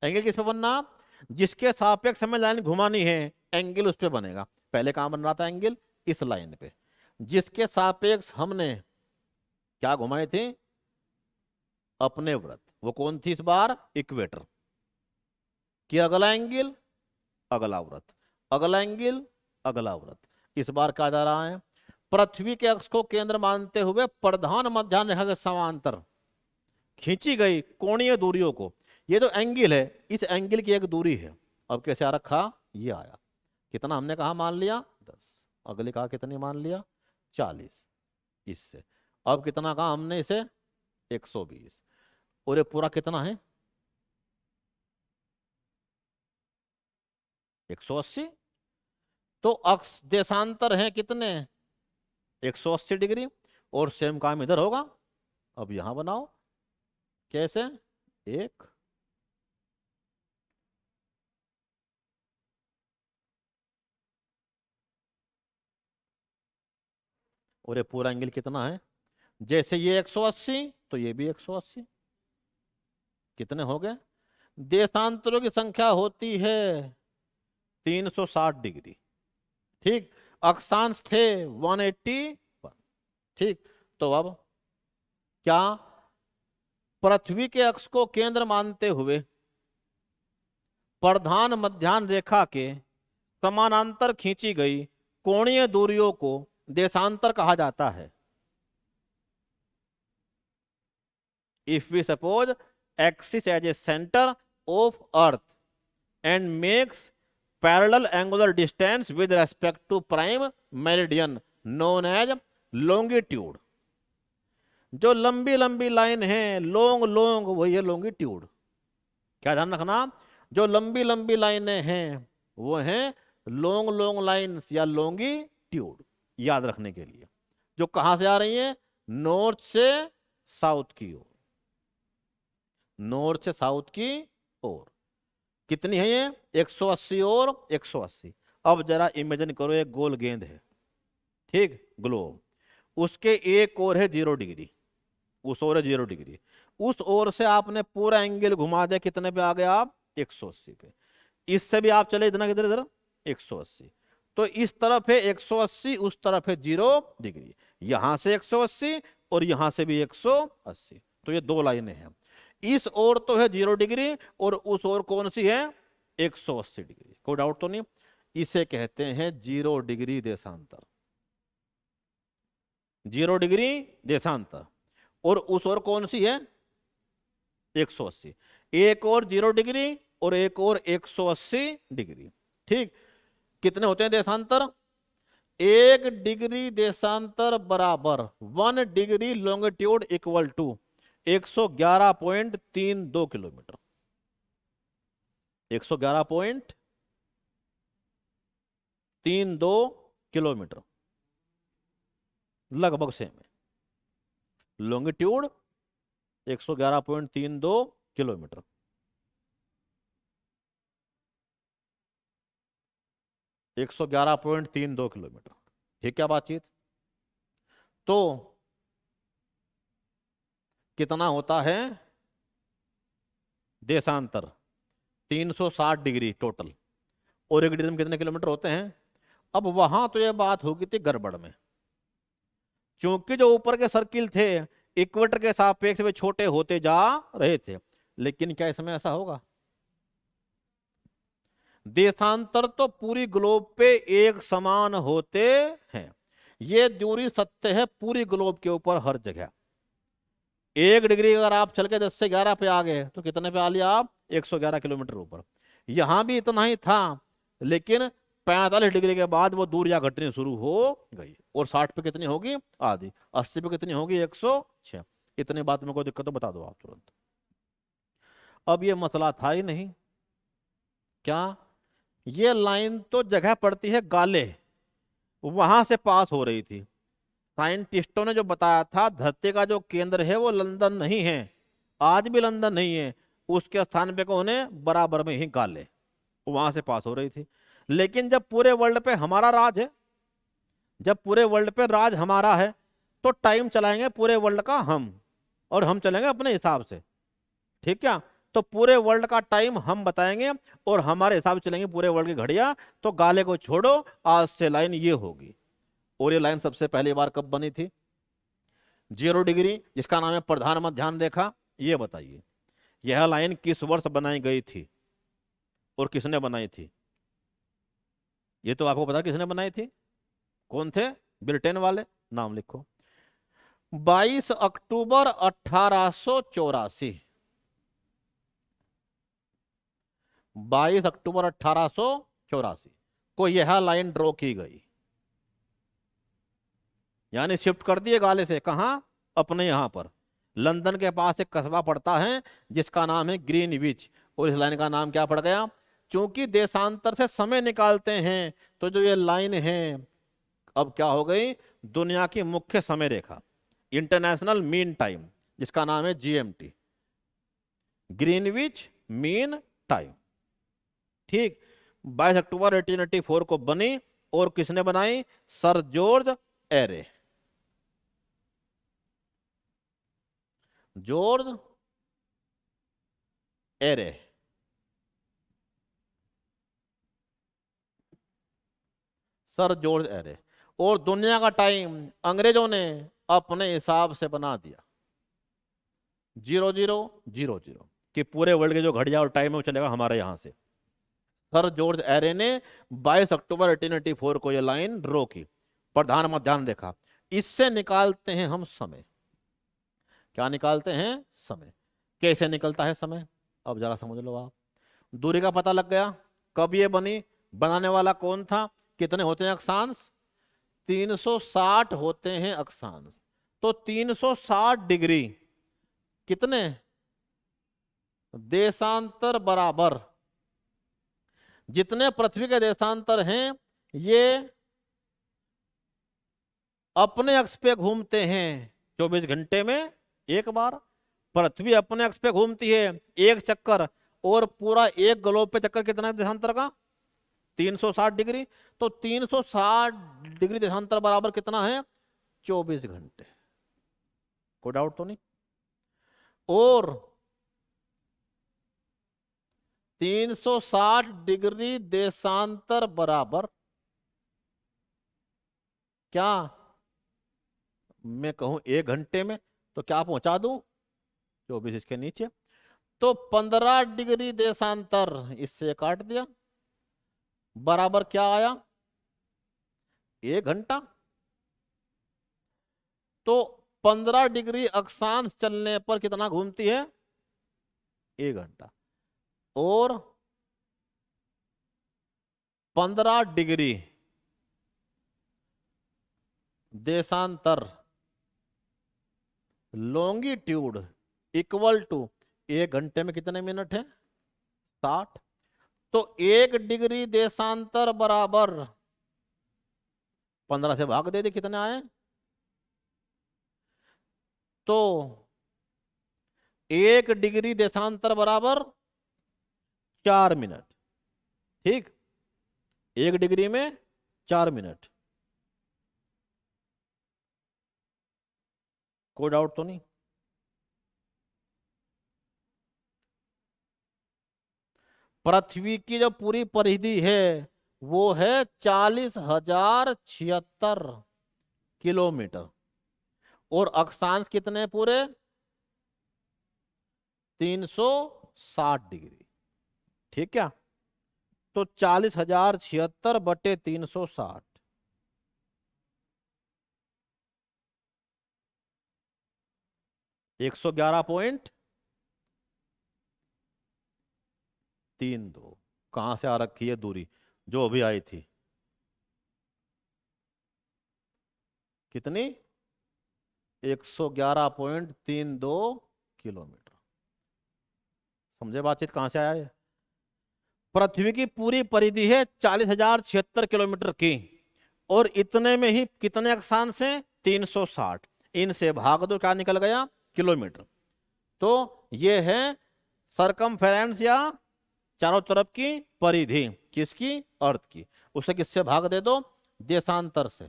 एंगल किस पे बनना, जिसके सापेक्ष हमें लाइन घुमानी है एंगल उस पे बनेगा। पहले कहां बन रहा था एंगल, इस लाइन पे, जिसके सापेक्ष हमने क्या घुमाए थे, अपने व्रत। वो कौन थी इस बार, इक्वेटर कि अगला एंगल अगला व्रत, अगला एंगल अगला व्रत। इस बार क्या जा रहा है, पृथ्वी के अक्ष को केंद्र मानते हुए प्रधान मध्याह्न रेखा के समांतर खींची गई कोणीय दूरियों को, ये जो एंगल है इस एंगल की एक दूरी है। अब कैसे आ रखा, ये आया, कितना हमने कहा मान लिया 10, अगले कहा कितनी मान लिया 40, इससे अब कितना कहा हमने इसे 120, और ये पूरा कितना है 180। तो अक्ष देशांतर है कितने 180 डिग्री, और सेम काम इधर होगा। अब यहां बनाओ, कैसे, एक, और ये पूरा एंगल कितना है, जैसे ये 180 तो ये भी 180, कितने हो गए, देशांतरों की संख्या होती है 360 डिग्री। ठीक, अक्षांश थे 181। ठीक, तो अब क्या, पृथ्वी के अक्ष को केंद्र मानते हुए प्रधान मध्याह्न रेखा के समानांतर खींची गई कोणीय दूरियों को देशांतर कहा जाता है। If we suppose axis as a centre of earth and makes parallel angular distance with respect to prime meridian known as longitude. जो लंबी लंबी लाइन है लॉन्ग लॉन्ग, वही है लॉन्गिट्यूड। क्या ध्यान रखना, जो लंबी लंबी लाइनें हैं वो हैं लॉन्ग लॉन्ग लाइन्स या लॉन्गिट्यूड, याद रखने के लिए। जो कहां से आ रही हैं, नॉर्थ से साउथ की ओर, नॉर्थ से साउथ की ओर। कितनी है ये 180 और 180। अब जरा इमेजिन करो एक गोल गेंद है, ठीक, ग्लोब, उसके एक ओर है 0 डिग्री, उस ओर है 0 डिग्री, उस ओर से आपने पूरा एंगल घुमा दिया, कितने पे आ गए आप 180 पे। इससे भी आप चले इतना किधर इधर 180, तो इस तरफ है 180, उस तरफ है 0 डिग्री, यहां से 180 और यहां से भी 180, तो ये दो लाइनें हैं। इस ओर तो है 0 डिग्री और उस ओर कौन सी है 180 डिग्री, कोई डाउट तो नहीं। इसे कहते हैं 0 डिग्री देशांतर, 0 डिग्री देशांतर। और उस ओर कौन सी है 180, एक और 0 डिग्री और एक और 180 डिग्री। ठीक, कितने होते हैं देशांतर, 1 डिग्री देशांतर बराबर 1 degree longitude equal to 111.32 kilometre, 111.32 kilometre. लगभग सेम है। Longitude 111.32 kilometre. एक 111.32 किलोमीटर। ठीक है बातचीत। तो कितना होता है देशांतर? 360 डिग्री टोटल। और एक डिग्री में कितने किलोमीटर होते हैं? अब वहां तो यह बात होगी थी गड़बड़ में, क्योंकि जो ऊपर के सर्किल थे इक्वेटर के सापेक्ष वे छोटे होते जा रहे थे। लेकिन क्या इसमें ऐसा होगा? देशांतर तो पूरी ग्लोब पे एक समान होते हैं। ये दूरी सत्य है पूरी ग्लोब के ऊपर हर जगह। 1 डिग्री अगर आप चल के 10 से 11 पे आ गए तो कितने पे आ लिया आप? 111 किलोमीटर ऊपर। यहां भी इतना ही था, लेकिन 45 डिग्री के बाद वो दूरियां घटनी शुरू हो गई। और 60 पे कितनी होगी? आधी। 80 पे कितनी होगी? 106। इतनी बात में कोई दिक्कत तो बता दो आप तुरंत। अब ये मसला था ही नहीं। क्या? ये लाइन तो जगह पड़ती है गाले, वहां से पास हो रही थी। साइंटिस्टों ने जो बताया था धरती का जो केंद्र है वो लंदन नहीं है, आज भी लंदन नहीं है, उसके स्थान पे कौन है? बराबर में ही गाले, वहां से पास हो रही थी। लेकिन जब पूरे वर्ल्ड पे हमारा राज है, जब पूरे वर्ल्ड पे राज हमारा है, तो टाइम चलाएंगे पूरे वर्ल्ड का हम, और हम चलेंगे अपने हिसाब से। ठीक क्या? तो पूरे वर्ल्ड का टाइम हम बताएंगे और हमारे हिसाब से चलेंगे पूरे वर्ल्ड की घड़ियां। तो गाले को छोड़ो, आज से लाइन ये होगी। और ये लाइन सबसे पहली बार कब बनी थी? 0 डिग्री, जिसका नाम है प्रधान मध्याह्न रेखा। ये बताइए यह लाइन किस वर्ष बनाई गई थी और किसने बनाई थी? ये तो आपको पता किसने बनाई थी? कौन थे? ब्रिटेन वाले। नाम लिखो। 22 अक्टूबर 1884। 22 अक्टूबर 1884 को यह लाइन ड्रॉ की गई। यानी शिफ्ट कर दिए गाले से। कहां? अपने यहां पर लंदन के पास एक कस्बा पड़ता है जिसका नाम है ग्रीनविच। और इस लाइन का नाम क्या पड़ गया? क्योंकि देशांतर से समय निकालते हैं तो जो ये लाइन है अब क्या हो गई? दुनिया की मुख्य समय रेखा, इंटरनेशनल मीन टाइम, जिसका नाम है जीएमटी, ग्रीनविच मीन टाइम। ठीक। 22 अक्टूबर 1884 को बनी। और किसने बनाई? Sir George array. George array. Sir George array. और दुनिया का टाइम अंग्रेजों ने अपने हिसाब से बना दिया 0000, कि पूरे वर्ल्ड के जो घड़ियां और टाइम है वो चलेगा हमारे यहां से। सर जॉर्ज एरे ने 22 अक्टूबर 1884 को यह लाइन ड्रॉ की, प्रधान मध्याह्न रेखा। इससे निकालते हैं हम समय। क्या निकालते हैं? समय। कैसे निकलता है समय? अब जरा समझ लो आप। दूरी का पता लग गया। कब ये बनी? बनाने वाला कौन था? कितने होते हैं अक्षांश? 360 होते हैं अक्षांश। तो 360 डिग्री कितने? देशांतर बराबर जितने पृथ्वी के देशांतर हैं ये अपने अक्ष पे घूमते हैं 24 घंटे में एक बार। पृथ्वी अपने अक्ष पे घूमती है एक चक्कर, और पूरा एक ग्लोब पे चक्कर कितना है देशांतर का? 360 डिग्री। तो 360 डिग्री देशांतर बराबर कितना है? 24 घंटे। कोई डाउट तो नहीं? और 360 डिग्री देशांतर बराबर क्या? मैं कहूं 1 घंटे में तो क्या पहुंचा दूं? 24 इसके नीचे। तो 15 डिग्री देशांतर इससे काट दिया, बराबर क्या आया? 1 घंटा। तो 15 डिग्री अक्षांश चलने पर कितना घूमती है? 1 घंटा। और 15 डिग्री देशांतर लॉन्गिट्यूड इक्वल टू 1 घंटे में कितने मिनट है? 60। तो 1 डिग्री देशांतर बराबर 15 से भाग दे दे, कितने आए? तो 1 डिग्री देशांतर बराबर 4 मिनट। ठीक, 1 डिग्री में 4 मिनट। कोई डाउट तो नहीं? पृथ्वी की जो पूरी परिधि है वो है 40,076 किलोमीटर, और अक्षांश कितने पूरे? 360 डिग्री। ठीक क्या? तो 40,076 बटे 360, 111.32। कहां से आ रखी है दूरी? जो अभी आई थी, कितनी? 111.32 किलोमीटर। समझे बातचीत कहां से आया है? पृथ्वी की पूरी परिधि है 40,076 किलोमीटर की, और इतने में ही कितने अक्षांश हैं? 360। इनसे भाग दो, क्या निकल गया? किलोमीटर। तो ये है सरकमफेरेंस, या चारों तरफ की परिधि। किसकी? अर्थ की। उसे किससे भाग दे दो? देशांतर से।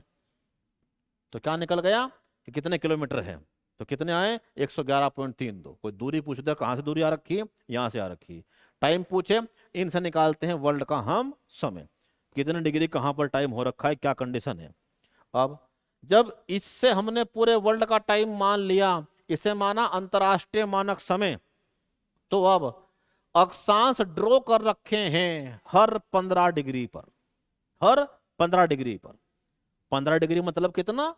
तो क्या निकल गया कि कितने किलोमीटर है? तो कितने आए? 111.32। कोई दूरी पूछ दे, कहां से दूरी आ रखी है? यहां से आ रखी है। टाइम पूछे, इनसे निकालते हैं वर्ल्ड का हम समय, कितने डिग्री कहां पर टाइम हो रखा है, क्या कंडीशन है। अब जब इससे हमने पूरे वर्ल्ड का टाइम मान लिया, इसे माना अंतरराष्ट्रीय मानक समय, तो अब अक्षांश ड्रॉ कर रखे हैं हर 15 डिग्री पर। हर 15 डिग्री पर। 15 डिग्री मतलब कितना?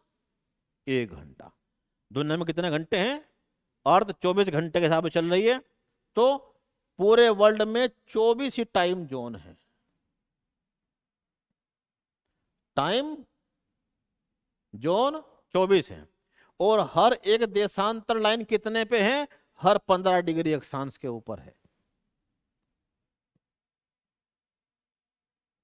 1 घंटा। दुनिया में कितने घंटे हैं? अर्थ 24 घंटे के हिसाब से चल रही है, तो पूरे वर्ल्ड में 24 ही टाइम जोन है। टाइम जोन 24 है, और हर एक देशांतर लाइन कितने पे है? हर 15 डिग्री अक्षांश के ऊपर है।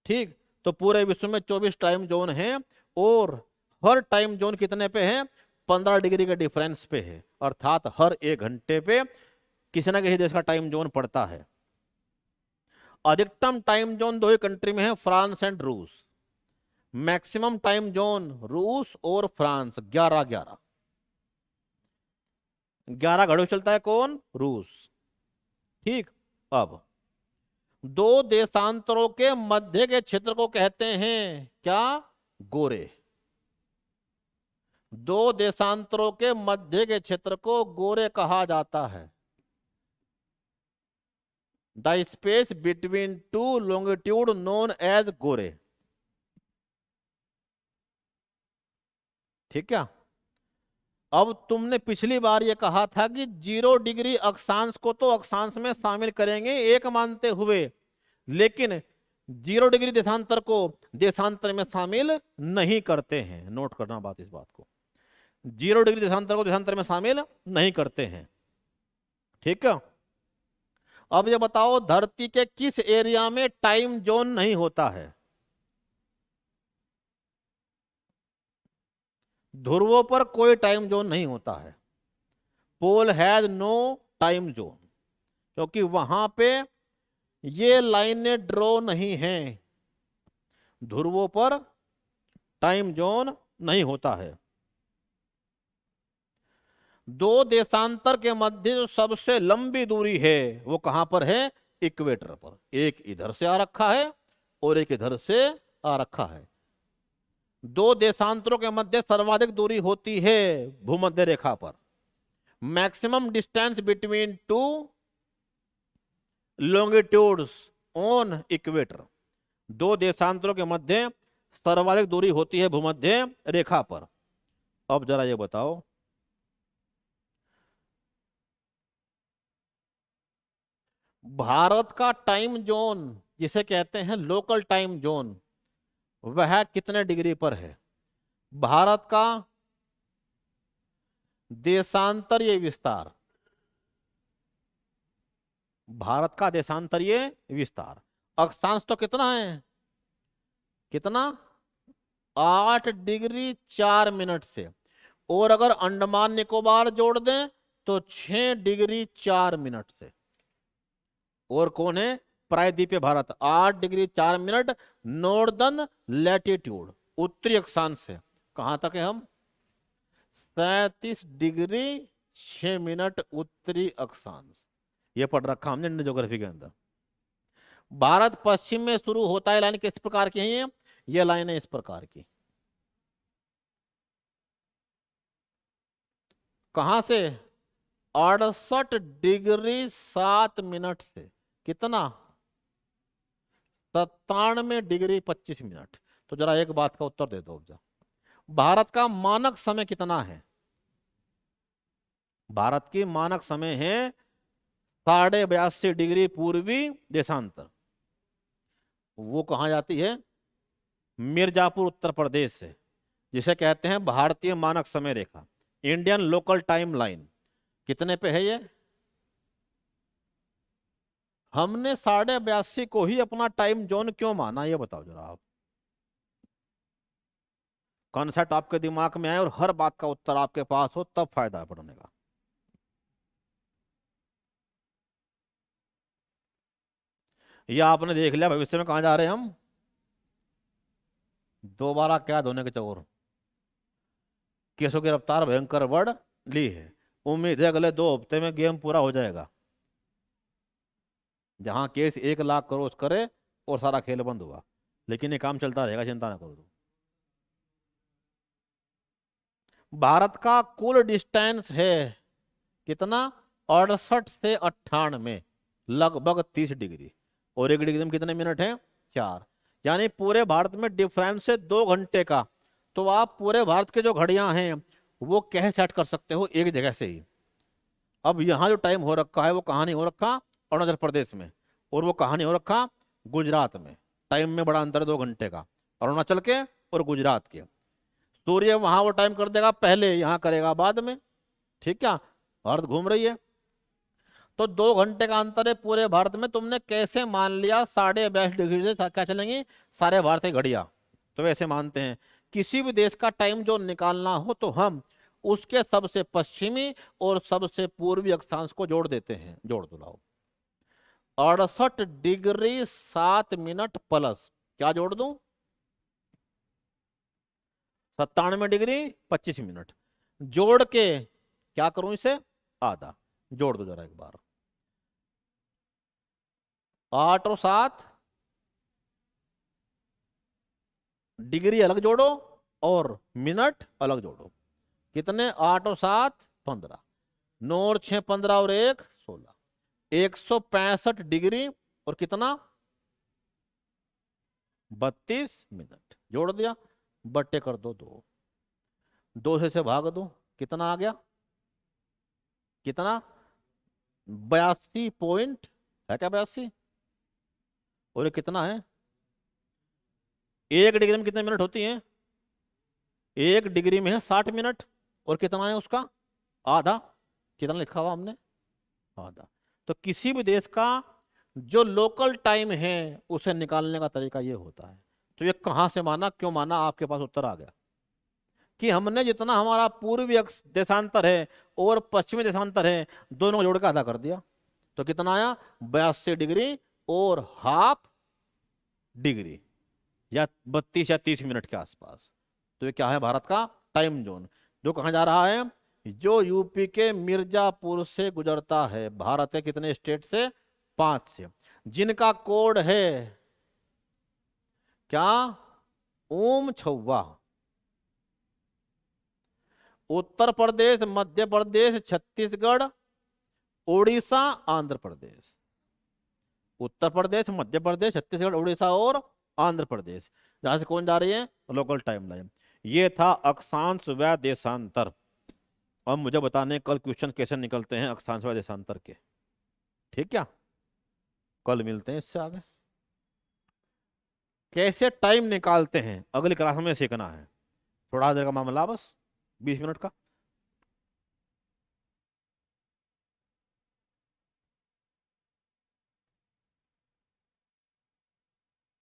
ठीक, तो पूरे विश्व में 24 टाइम जोन है, और हर टाइम जोन कितने पे है? 15 डिग्री के डिफरेंस पे है, अर्थात हर 1 घंटे पे किसी न किसी देश का टाइम जोन पड़ता है। अधिकतम टाइम जोन दो ही कंट्री में है, फ्रांस एंड रूस। मैक्सिमम टाइम जोन रूस और फ्रांस, 11-11। 11 घड़ियों चलता है कौन? रूस। ठीक, अब दो देशांतरों के मध्य के क्षेत्र को कहते हैं क्या? गोरे। दो देशांतरों के मध्य के क्षेत्र को गोरे कहा जाता है। The space between two longitude known as gore. ठीक है? अब तुमने पिछली बार ये कहा था कि 0 डिग्री अक्षांश को तो अक्षांश में शामिल करेंगे एक मानते हुए, लेकिन 0 डिग्री देशांतर को देशांतर में शामिल नहीं करते हैं। नोट करना बात, इस बात को। 0 डिग्री देशांतर को देशांतर में शामिल नहीं करते हैं। ठीक है? अब ये बताओ, धरती के किस एरिया में टाइम जोन नहीं होता है? ध्रुवों पर कोई टाइम जोन नहीं होता है। पोल हैज नो टाइम जोन, क्योंकि वहां पे ये लाइनें ड्रॉ नहीं हैं। ध्रुवों पर टाइम जोन नहीं होता है। दो देशांतर के मध्य जो सबसे लंबी दूरी है वो कहां पर है? इक्वेटर पर। एक इधर से आ रखा है और एक इधर से आ रखा है। दो देशांतरों के मध्य सर्वाधिक दूरी होती है भूमध्य रेखा पर। Maximum distance between two longitudes on equator. दो देशांतरों के मध्य सर्वाधिक दूरी होती है भूमध्य रेखा पर। अब जरा ये बताओ, भारत का टाइम जोन जिसे कहते हैं लोकल टाइम जोन, वह कितने डिग्री पर है? भारत का देशांतरीय विस्तार, भारत का देशांतरीय विस्तार, अक्षांश तो कितना है? कितना? 8 डिग्री 4 मिनट से। और अगर अंडमान निकोबार जोड़ दें तो 6 डिग्री 4 मिनट से। और कौन है? प्रायद्वीपीय Bharat 8 degree 4 minute northern latitude, उत्तरी अक्षांश से कहां तक है हम? 37 डिग्री 6 मिनट उत्तरी अक्षांश। ये पढ़ रखा हमने इंडियन ज्योग्राफी के अंदर। भारत पश्चिम में शुरू होता है, लाइन किस प्रकार की है? ये लाइन है इस प्रकार की। कहां से? 68 डिग्री 7 मिनट से कितना? 97 डिग्री 25 मिनट। तो जरा एक बात का उत्तर दे दो जा। भारत का मानक समय कितना है? भारत की मानक समय है 82.5 डिग्री पूर्वी देशांतर। वो कहां जाती है? मिर्जापुर उत्तर प्रदेश से, जिसे कहते हैं भारतीय मानक समय रेखा, इंडियन लोकल टाइम लाइन। कितने पे है ये? हमने 82.5 को ही अपना टाइम जोन क्यों माना, ये बताओ जरा आप। कॉन्सेप्ट आपके दिमाग में आए और हर बात का उत्तर आपके पास हो, तब फायदा है पढ़ने का। यह आपने देख लिया भविष्य में कहां जा रहे हैं हम। दोबारा क्या धोने के चोर। केसों की रफ्तार भयंकर बढ़ ली है। उम्मीद है अगले 2 हफ्ते में गेम पूरा हो जाएगा, जहां केस 1 लाख क्रॉस करे और सारा खेल बंद हुआ। लेकिन ये काम चलता रहेगा, चिंता ना करो। भारत का कुल डिस्टेंस है कितना? 68 से 98, लगभग 30 डिग्री। और 1 डिग्री में कितने मिनट हैं? 4। यानी पूरे भारत में डिफरेंस है 2 घंटे का। तो आप पूरे भारत के जो घड़ियां हैं वो कैसे सेट कर सकते हो? एक जगह से ही। अब यहां जो टाइम हो रखा है वो कहां नहीं हो रखा? अरुणाचल प्रदेश में। और वो कहां नहीं हो रखा? गुजरात में। टाइम में बड़ा अंतर है 2 घंटे का, अरुणाचल के और गुजरात के। सूर्य वहां वो टाइम कर देगा पहले, यहां करेगा बाद में। ठीक है, अर्थ घूम रही है। तो 2 घंटे का अंतर है पूरे भारत में। तुमने कैसे मान लिया 22.5 डिग्री से क्या चलेंगी सारे भारत की घड़ियां? तो वैसे मानते हैं किसी भी देश का टाइम जो निकालना हो तो हम उसके सबसे पश्चिमी और सबसे पूर्वी अक्षांश को जोड़ देते हैं। जोड़ दो लाओ। 68 डिग्री 7 मिनट प्लस क्या जोड़ दूं? 97 डिग्री 25 मिनट। जोड़ के क्या करूं इसे? आधा। जोड़ दो जरा एक बार। 8 और 7 डिग्री अलग जोड़ो और मिनट अलग जोड़ो। कितने? 8 और 7 15, 9 और 6 15 और 1 16, 165 डिग्री और कितना? 32 मिनट। जोड़ दिया, बट्टे कर दो 2, 2 से भाग दो, कितना आ गया? कितना? 82 पॉइंट है क्या? 82। और ये कितना है? 1 डिग्री में कितने मिनट होती हैं? 1 डिग्री में है 60 मिनट। और कितना है उसका? आधा। कितना लिखा हुआ हमने? आधा। तो किसी भी देश का जो लोकल टाइम है उसे निकालने का तरीका ये होता है। तो ये कहां से माना, क्यों माना? आपके पास उत्तर आ गया कि हमने जितना हमारा पूर्वी देशांतर है और पश्चिमी देशांतर है दोनों को जोड़ के आधा कर दिया। तो कितना आया? 82 डिग्री और हाफ डिग्री, या 32 या 30 मिनट के आसपास। तो ये क्या है? भारत का टाइम जोन, जो कहां जा रहा है? जो यूपी के मिर्जापुर से गुजरता है। भारत के कितने स्टेट से? 5 से, जिनका कोड है क्या? ओम छुआ। उत्तर प्रदेश, मध्य प्रदेश, छत्तीसगढ़, उड़ीसा, आंध्र प्रदेश। उत्तर प्रदेश, मध्य प्रदेश, छत्तीसगढ़, उड़ीसा और आंध्र प्रदेश। जहां से कौन जा रही है? Local time line. ये था अक्षांश व देशांतर। अब मुझे बताने कल क्वेश्चन कैसे निकलते हैं अक्षांश व देशांतर के। ठीक क्या? कल मिलते हैं इससे आगे। कैसे टाइम निकालते हैं अगली क्लास में सीखना है। थोड़ा देर का मामला, बस 20 मिनट का।